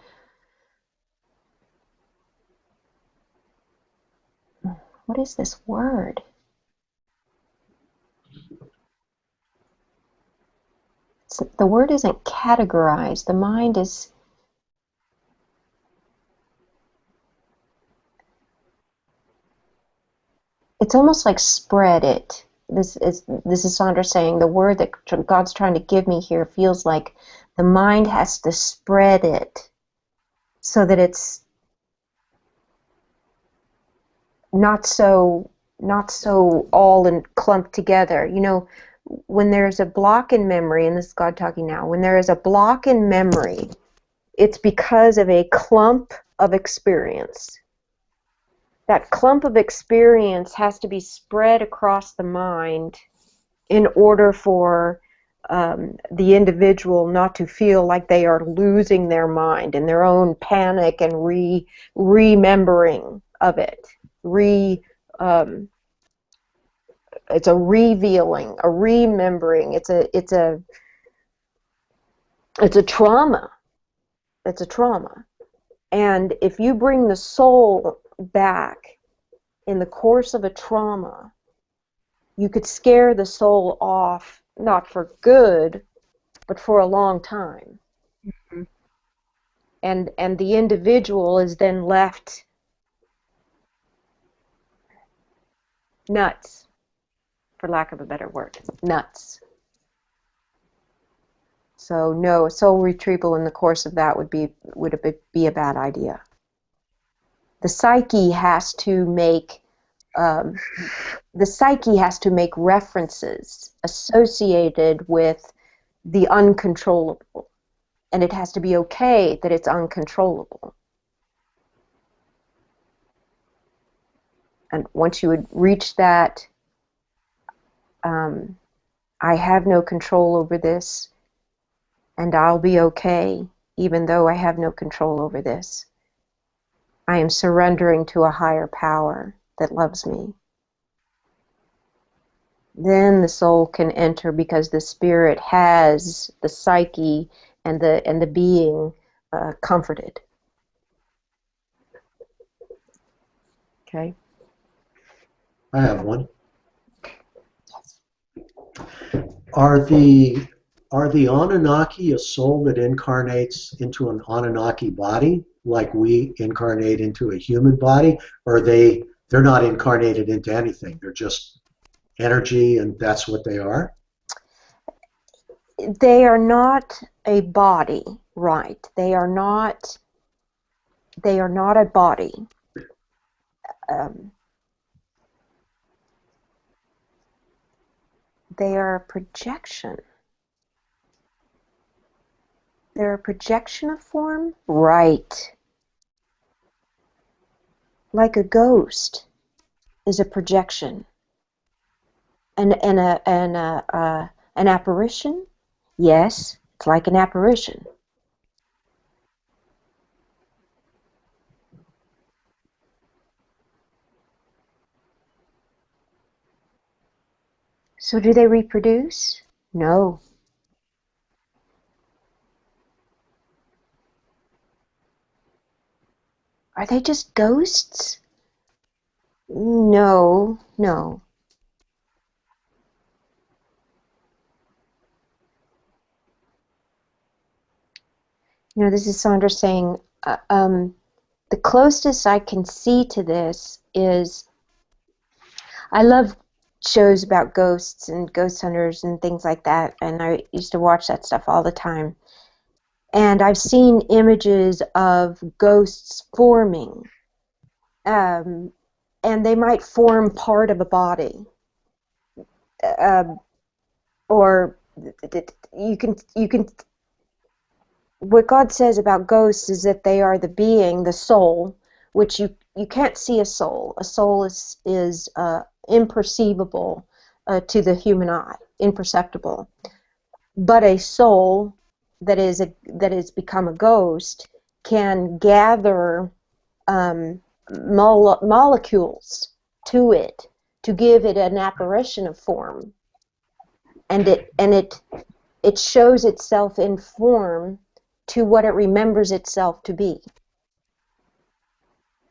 S2: what is this word? The word isn't categorized. The mind is, it's almost like spread it. This is Sandra saying the word that God's trying to give me here feels like the mind has to spread it so that it's not so all and clumped together. You know, when there's a block in memory, and this is God talking now, when there is a block in memory, it's because of a clump of experience. That clump of experience has to be spread across the mind in order for the individual not to feel like they are losing their mind in their own panic and remembering of it. It's a revealing, a remembering. It's a trauma. It's a trauma. And if you bring the soul back in the course of a trauma, you could scare the soul off, not for good, but for a long time.
S1: Mm-hmm.
S2: And the individual is then left nuts, for lack of a better word, nuts. So no, a soul retrieval in the course of that would be a bad idea. The psyche has to make references associated with the uncontrollable, and it has to be okay that it's uncontrollable. And once you would reach that, I have no control over this, and I'll be okay, even though I have no control over this. I am surrendering to a higher power that loves me. Then the soul can enter, because the spirit has the psyche and the being comforted. Okay.
S4: I have one. Are the Anunnaki a soul that incarnates into an Anunnaki body, like we incarnate into a human body, or they're not incarnated into anything? They're just energy, and that's what they are?
S2: They are not a body, right? They are not a body. They are a projection. They're a projection of form? Right. Like a ghost is a projection. An apparition? Yes, it's like an apparition. So do they reproduce? No. Are they just ghosts? No. You know, this is Sandra saying, the closest I can see to this is, I love shows about ghosts and ghost hunters and things like that, and I used to watch that stuff all the time. And I've seen images of ghosts forming, and they might form part of a body, or you can. What God says about ghosts is that they are the being, the soul, which you can't see a soul. A soul is imperceivable to the human eye, imperceptible. But a soul that is become a ghost can gather molecules to it to give it an apparition of form, and it shows itself in form to what it remembers itself to be.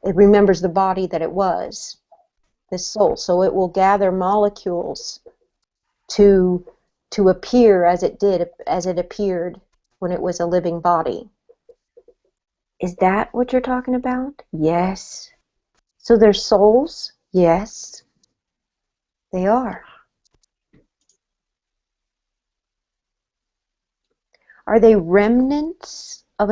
S2: It remembers the body that it was, this soul. So it will gather molecules to appear as it appeared when it was a living body. Is that what you're talking about? Yes. So they're souls? Yes, they are. Are they remnants of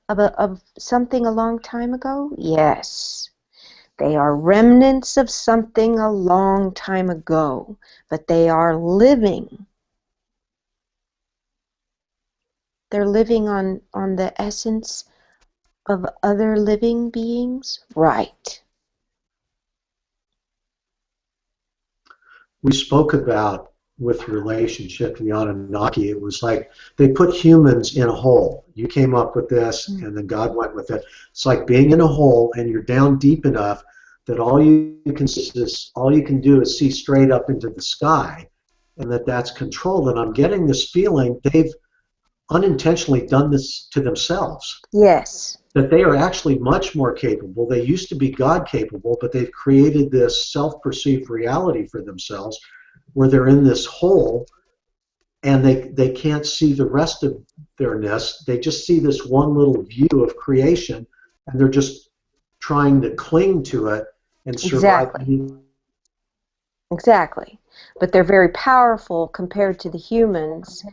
S2: of something a long time ago? Yes. They are remnants of something a long time ago, but they are living. They're living on the essence of other living beings? Right.
S4: We spoke about with relationship to the Anunnaki, it was like they put humans in a hole. You came up with this, and then God went with it. It's like being in a hole, and you're down deep enough that all you can do is see straight up into the sky, and that's controlled. And I'm getting this feeling they've unintentionally done this to themselves.
S2: Yes.
S4: That they are actually much more capable. They used to be God capable, but they've created this self-perceived reality for themselves where they're in this hole and they can't see the rest of their nest. They just see this one little view of creation, and they're just trying to cling to it and survive.
S2: Exactly. Exactly. But they're very powerful compared to the humans,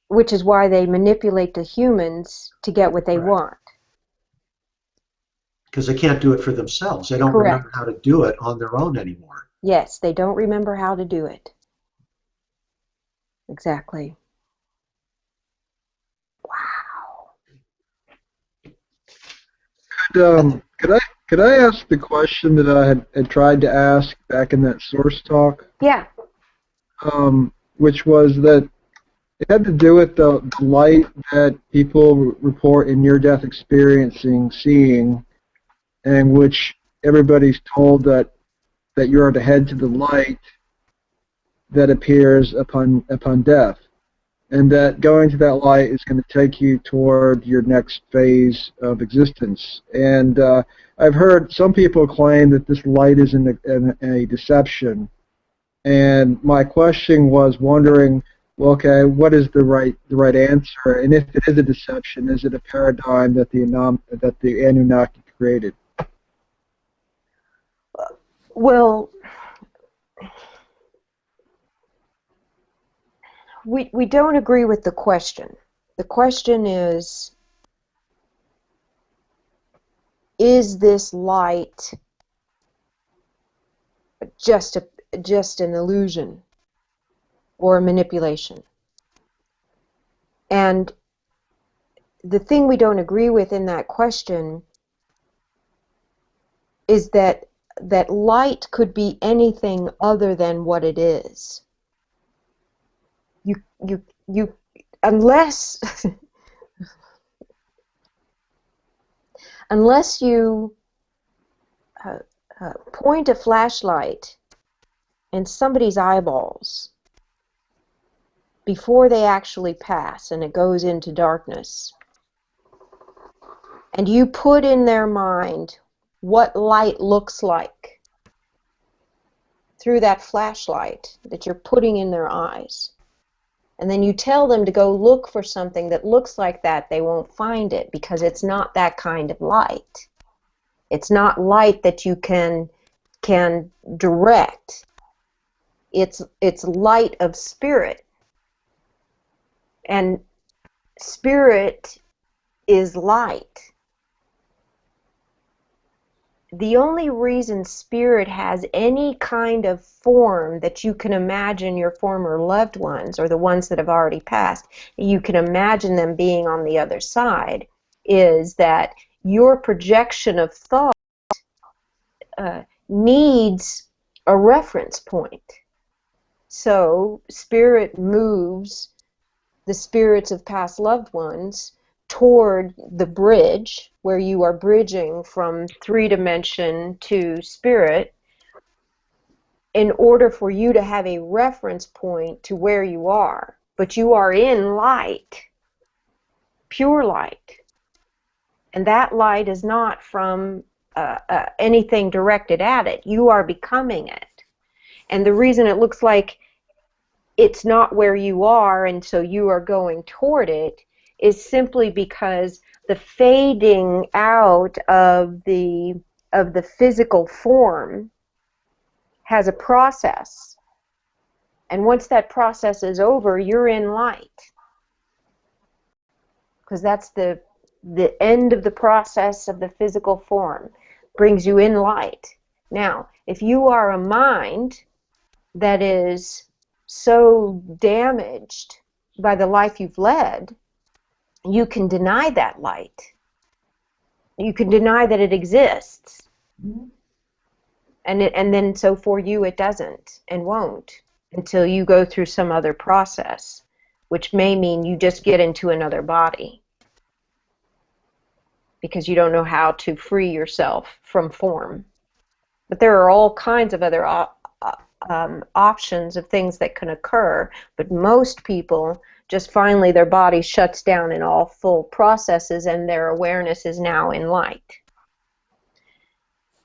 S2: which is why they manipulate the humans to get what they want.
S4: Because they can't do it for themselves. They don't remember how to do it on their own anymore.
S2: Yes, they don't remember how to do it. Exactly. Wow.
S3: Could I ask the question that I had tried to ask back in that source talk?
S2: Yeah.
S3: Which was that it had to do with the light that people report in near-death experiencing, seeing, and which everybody's told that you are to head to the light that appears upon death, and that going to that light is going to take you toward your next phase of existence. And I've heard some people claim that this light is a deception. And my question was wondering, well, okay, what is the right answer? And if it is a deception, is it a paradigm that the Anunnaki created?
S2: Well, we don't agree with the question. The question is this light just an illusion or a manipulation? And the thing we don't agree with in that question is that light could be anything other than what it is. You unless unless you point a flashlight in somebody's eyeballs before they actually pass and it goes into darkness, and you put in their mind what light looks like through that flashlight that you're putting in their eyes, and then you tell them to go look for something that looks like that, they won't find it because it's not that kind of light. It's not light that you can direct. It's light of spirit. And spirit is light. The only reason spirit has any kind of form that you can imagine your former loved ones or the ones that have already passed, you can imagine them being on the other side, is that your projection of thought needs a reference point. So spirit moves the spirits of past loved ones toward the bridge where you are bridging from 3-dimension to spirit in order for you to have a reference point to where you are. But you are in light, pure light. And that light is not from anything directed at it. You are becoming it. And the reason it looks like it's not where you are and so you are going toward it is simply because the fading out of the physical form has a process. And once that process is over, you're in light. Because that's the end of the process of the physical form. Brings you in light. Now, if you are a mind that is so damaged by the life you've led, you can deny that light. You can deny that it exists. And then so for you it doesn't and won't until you go through some other process, which may mean you just get into another body because you don't know how to free yourself from form. But there are all kinds of other options of things that can occur, but most people just finally their body shuts down in all full processes and their awareness is now in light.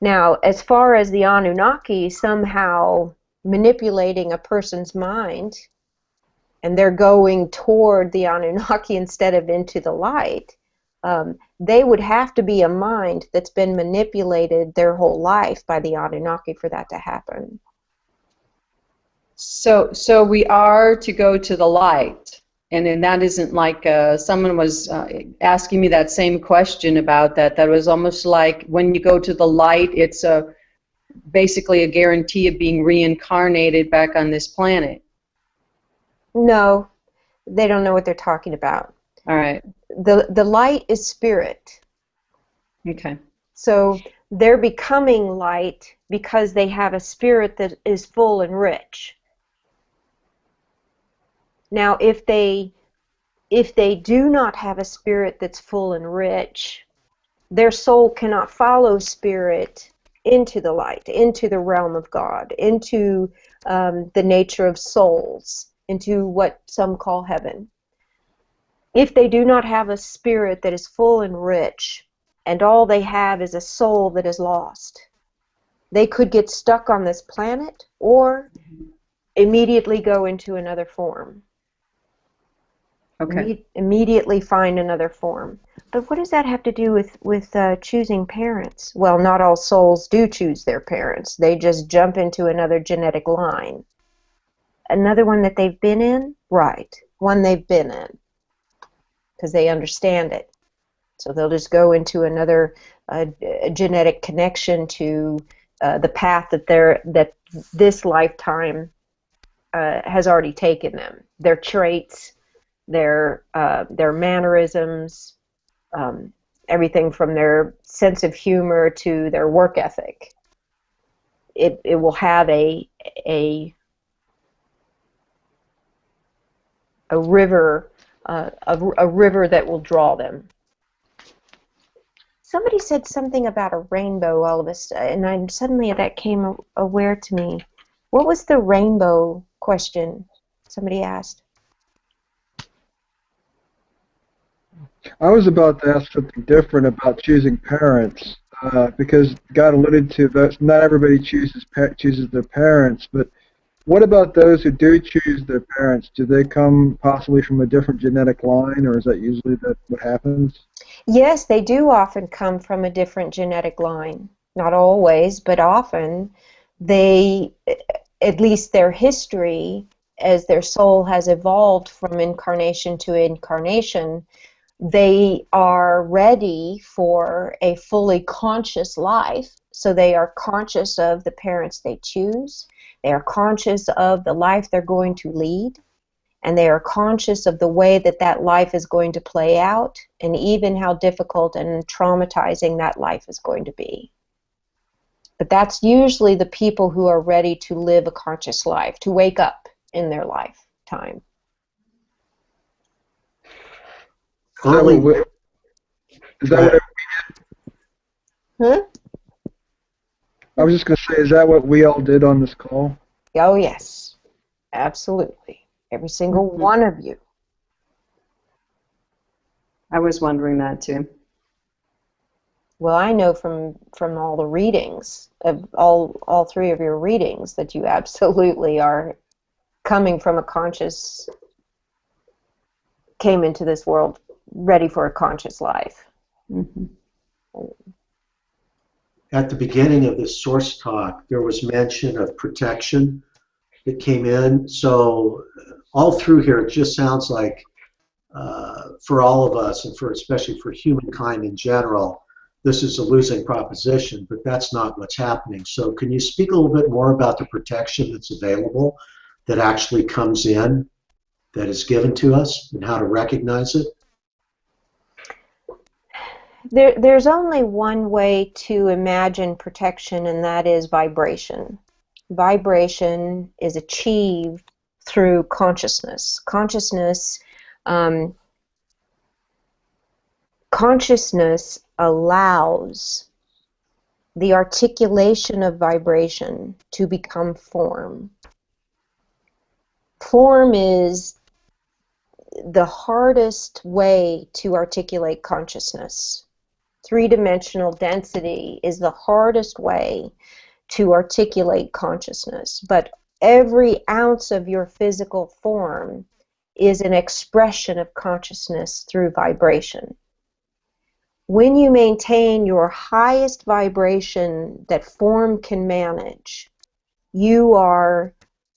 S2: Now, as far as the Anunnaki somehow manipulating a person's mind and they're going toward the Anunnaki instead of into the light, they would have to be a mind that's been manipulated their whole life by the Anunnaki for that to happen.
S1: So we are to go to the light, and then that isn't like someone was asking me that same question about that. That was almost like when you go to the light, it's basically a guarantee of being reincarnated back on this planet.
S2: No, they don't know what they're talking about.
S1: All right.
S2: The light is spirit.
S1: Okay.
S2: So they're becoming light because they have a spirit that is full and rich. Now, if they do not have a spirit that's full and rich, their soul cannot follow spirit into the light, into the realm of God, into the nature of souls, into what some call heaven. If they do not have a spirit that is full and rich, and all they have is a soul that is lost, they could get stuck on this planet or immediately go into another form.
S1: Okay.
S2: Immediately find another form. But what does that have to do with choosing parents? Well, not all souls do choose their parents. They just jump into another genetic line. Another one that they've been in? Right. One they've been in. Because they understand it. So they'll just go into another genetic connection to the path that this lifetime has already taken them. Their traits, their mannerisms, everything from their sense of humor to their work ethic. It will have a river that will draw them. Somebody said something about a rainbow all of a sudden, and suddenly that came aware to me. What was the rainbow question somebody asked?
S3: I was about to ask something different about choosing parents, because God alluded to that not everybody chooses their parents, but what about those who do choose their parents? Do they come possibly from a different genetic line, or is that usually what happens?
S2: Yes, they do often come from a different genetic line. Not always, but often. They, at least their history, as their soul has evolved from incarnation to incarnation, they are ready for a fully conscious life. So they are conscious of the parents they choose. They are conscious of the life they're going to lead. And they are conscious of the way that life is going to play out, and even how difficult and traumatizing that life is going to be. But that's usually the people who are ready to live a conscious life, to wake up in their lifetime.
S3: Is that what
S2: Huh?
S3: I was just going to say, is that what we all did on this call?
S2: Oh, yes. Absolutely. Every single one of you.
S1: I was wondering that too.
S2: Well, I know from all the readings of all three of your readings that you absolutely are coming from a conscious, came into this world ready for a conscious life.
S1: Mm-hmm.
S4: At the beginning of this source talk, there was mention of protection that came in. So all through here, it just sounds like for all of us, and for especially for humankind in general, this is a losing proposition, but that's not what's happening. So can you speak a little bit more about the protection that's available, that actually comes in, that is given to us, and how to recognize it?
S2: There's only one way to imagine protection, and that is vibration. Vibration is achieved through consciousness. Consciousness allows the articulation of vibration to become form. Form is the hardest way to articulate consciousness. Three-dimensional density is the hardest way to articulate consciousness, but every ounce of your physical form is an expression of consciousness through vibration. When you maintain your highest vibration that form can manage, you are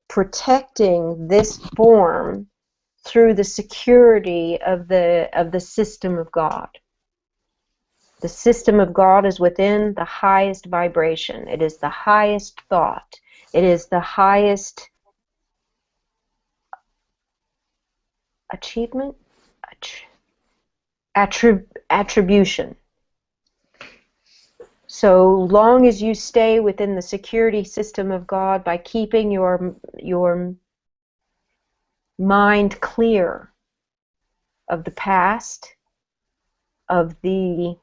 S2: protecting this form through the security of the system of God. The system of God is within the highest vibration. It is the highest thought. It is the highest achievement, attribution. So long as you stay within the security system of God by keeping your mind clear of the past, of the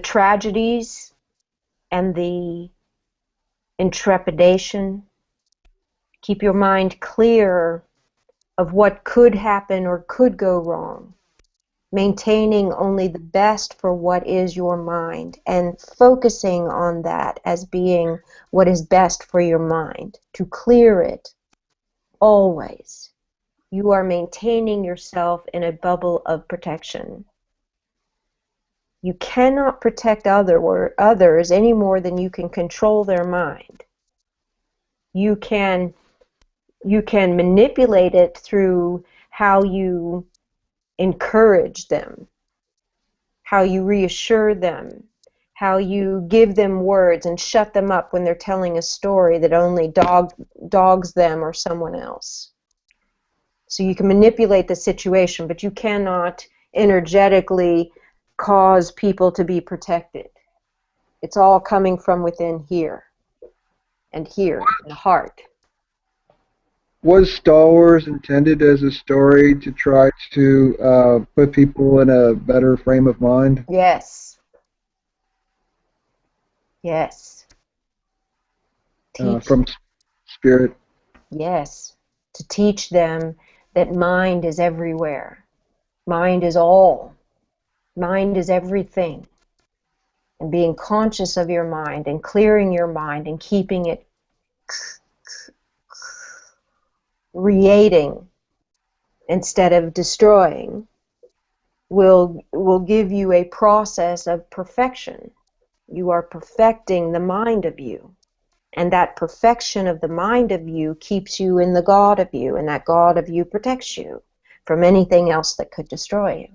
S2: tragedies and the intrepidation, keep your mind clear of what could happen or could go wrong, maintaining only the best for what is your mind and focusing on that as being what is best for your mind, to clear it always. You are maintaining yourself in a bubble of protection. You cannot protect others any more than you can control their mind. You can manipulate it through how you encourage them, how you reassure them, how you give them words and shut them up when they're telling a story that only dogs them or someone else. So you can manipulate the situation, but you cannot energetically cause people to be protected. It's all coming from within here and here in the heart.
S3: Was Star Wars intended as a story to try to put people in a better frame of mind?
S2: Yes. Yes.
S3: From spirit?
S2: Yes. To teach them that mind is everywhere. Mind is all. Mind is everything. And being conscious of your mind and clearing your mind and keeping it creating instead of destroying will give you a process of perfection. You are perfecting the mind of you. And that perfection of the mind of you keeps you in the God of you, and that God of you protects you from anything else that could destroy you.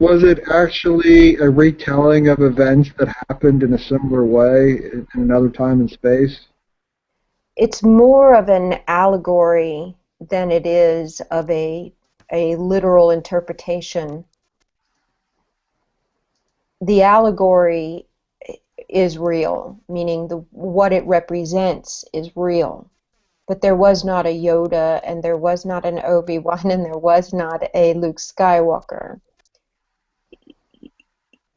S3: Was it actually a retelling of events that happened in a similar way in another time and space?
S2: It's more of an allegory than it is of a literal interpretation. The allegory is real, meaning what it represents is real. But there was not a Yoda, and there was not an Obi-Wan, and there was not a Luke Skywalker.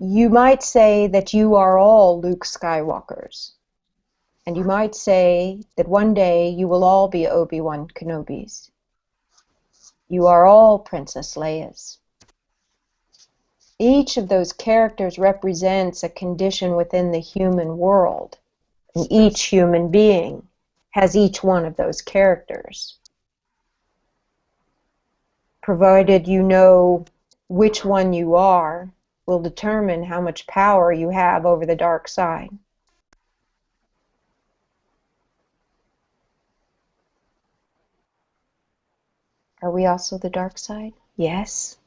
S2: You might say that you are all Luke Skywalkers, And you might say that one day you will all be Obi-Wan Kenobis. You are all Princess Leias. Each of those characters represents a condition within the human world, and each human being has each one of those characters. Provided you know which one you are, will determine how much power you have over the dark side. Are we also the dark side? Yes.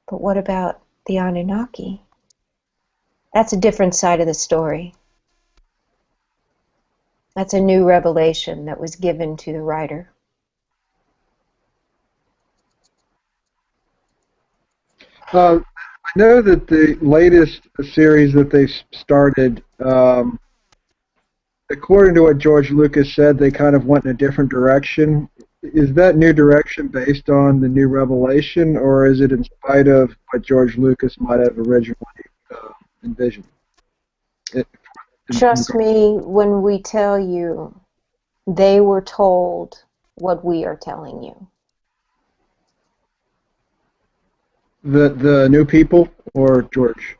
S2: But what about the Anunnaki? That's a different side of the story. That's a new revelation that was given to the writer.
S3: I know that the latest series that they started, according to what George Lucas said, they kind of went in a different direction. Is that new direction based on the new revelation, or is it in spite of what George Lucas might have originally envisioned?
S2: Trust me when we tell you they were told what we are telling you.
S3: The new people or George?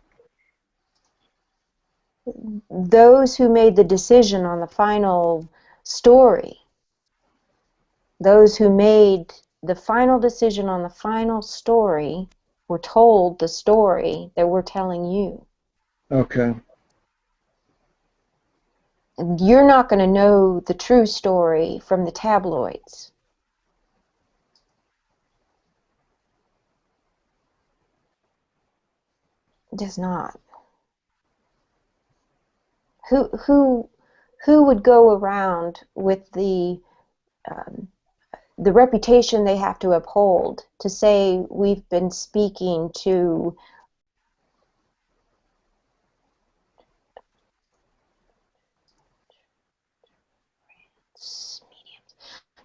S2: Those who made the decision on the final story, those who made the final decision on the final story were told the story that we're telling you.
S3: Okay.
S2: You're not going to know the true story from the tabloids. Just not. Who would go around with the reputation they have to uphold to say we've been speaking to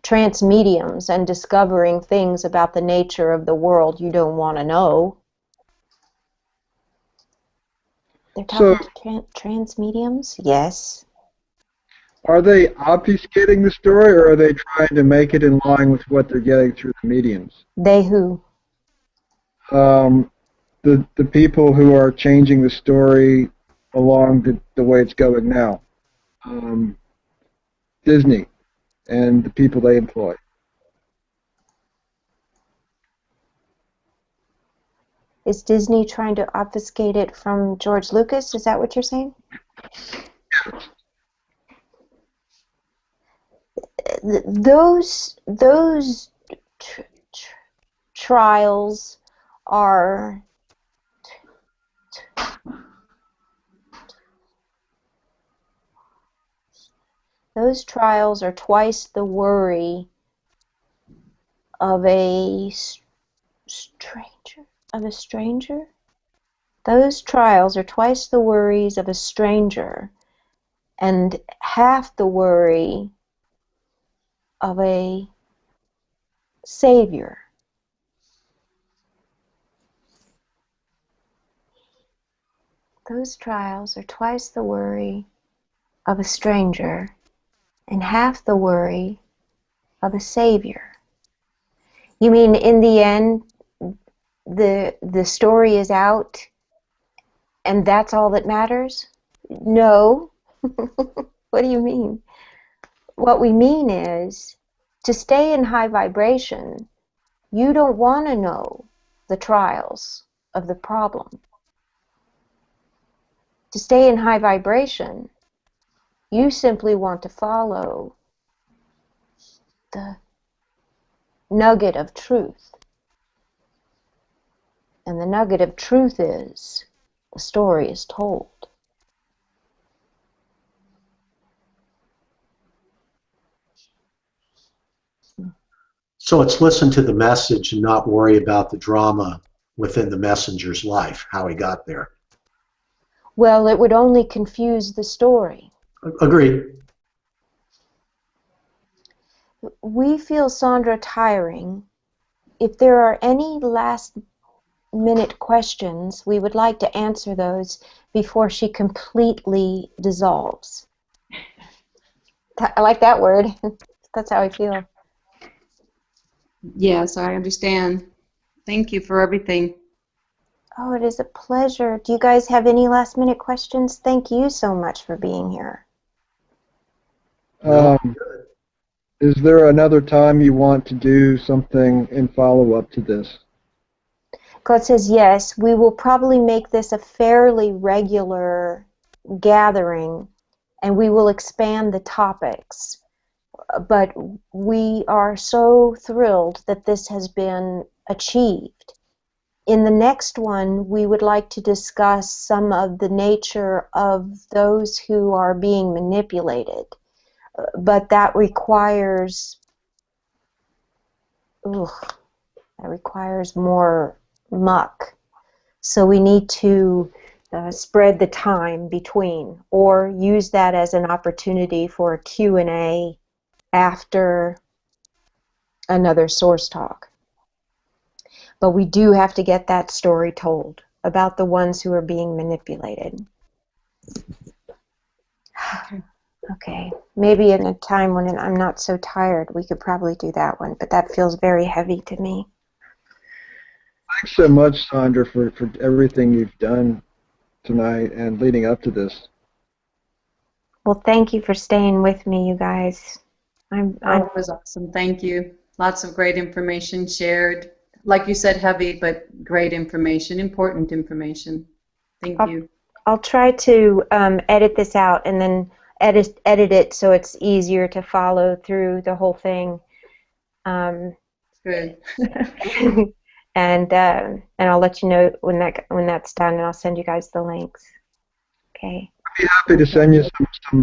S2: trance mediums and discovering things about the nature of the world you don't want to know? They're talking to trance mediums? Yes.
S3: Are they obfuscating the story, or are they trying to make it in line with what they're getting through the mediums?
S2: They who?
S3: The people who are changing the story along the way it's going now. Disney and the people they employ.
S2: Is Disney trying to obfuscate it from George Lucas? Is that what you're saying? Those trials are twice the worry of a stranger. Those trials are twice the worries of a stranger and half the worry of a savior. Those trials are twice the worry of a stranger and half the worry of a savior. You mean in the end the story is out and that's all that matters? No. What do you mean? What we mean is, to stay in high vibration, you don't want to know the trials of the problem. To stay in high vibration, you simply want to follow the nugget of truth. And the nugget of truth is, the story is told.
S4: So it's listen to the message and not worry about the drama within the messenger's life, how he got there.
S2: Well, it would only confuse the story.
S4: Agreed.
S2: We feel Sandra tiring. If there are any last minute questions. We would like to answer those before she completely dissolves. I like that word. That's how I feel.
S1: Yes, I understand. Thank you for everything.
S2: Oh, it is a pleasure. Do you guys have any last minute questions? Thank you so much for being here.
S3: Is there another time you want to do something in follow-up to this?
S2: God says yes. We will probably make this a fairly regular gathering, and we will expand the topics. But we are so thrilled that this has been achieved. In the next one, we would like to discuss some of the nature of those who are being manipulated. But that requires more muck. So we need to spread the time between, or use that as an opportunity for a Q&A after another source talk. But we do have to get that story told about the ones who are being manipulated. Okay, maybe in a time when I'm not so tired, we could probably do that one, but that feels very heavy to me.
S3: Thanks so much, Sandra, for everything you've done tonight and leading up to this.
S2: Well, thank you for staying with me, you guys.
S1: It was awesome. Thank you. Lots of great information shared. Like you said, heavy, but great information, important information. Thank you.
S2: I'll try to edit this out and then edit it so it's easier to follow through the whole thing.
S1: Good.
S2: and I'll let you know when that's done, and I'll send you guys the links. Okay.
S3: I'd be happy to send you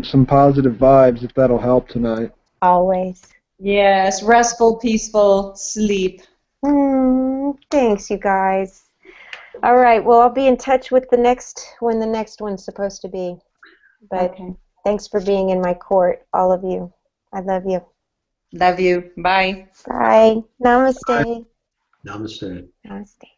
S3: some positive vibes if that'll help tonight.
S2: Always.
S1: Yes, restful, peaceful sleep.
S2: Thanks, you guys. All right. Well, I'll be in touch with when the next one's supposed to be. But
S1: okay.
S2: Thanks for being in my court, all of you. I love you.
S1: Love you. Bye.
S2: Bye. Namaste.
S4: Namaste.
S2: Namaste.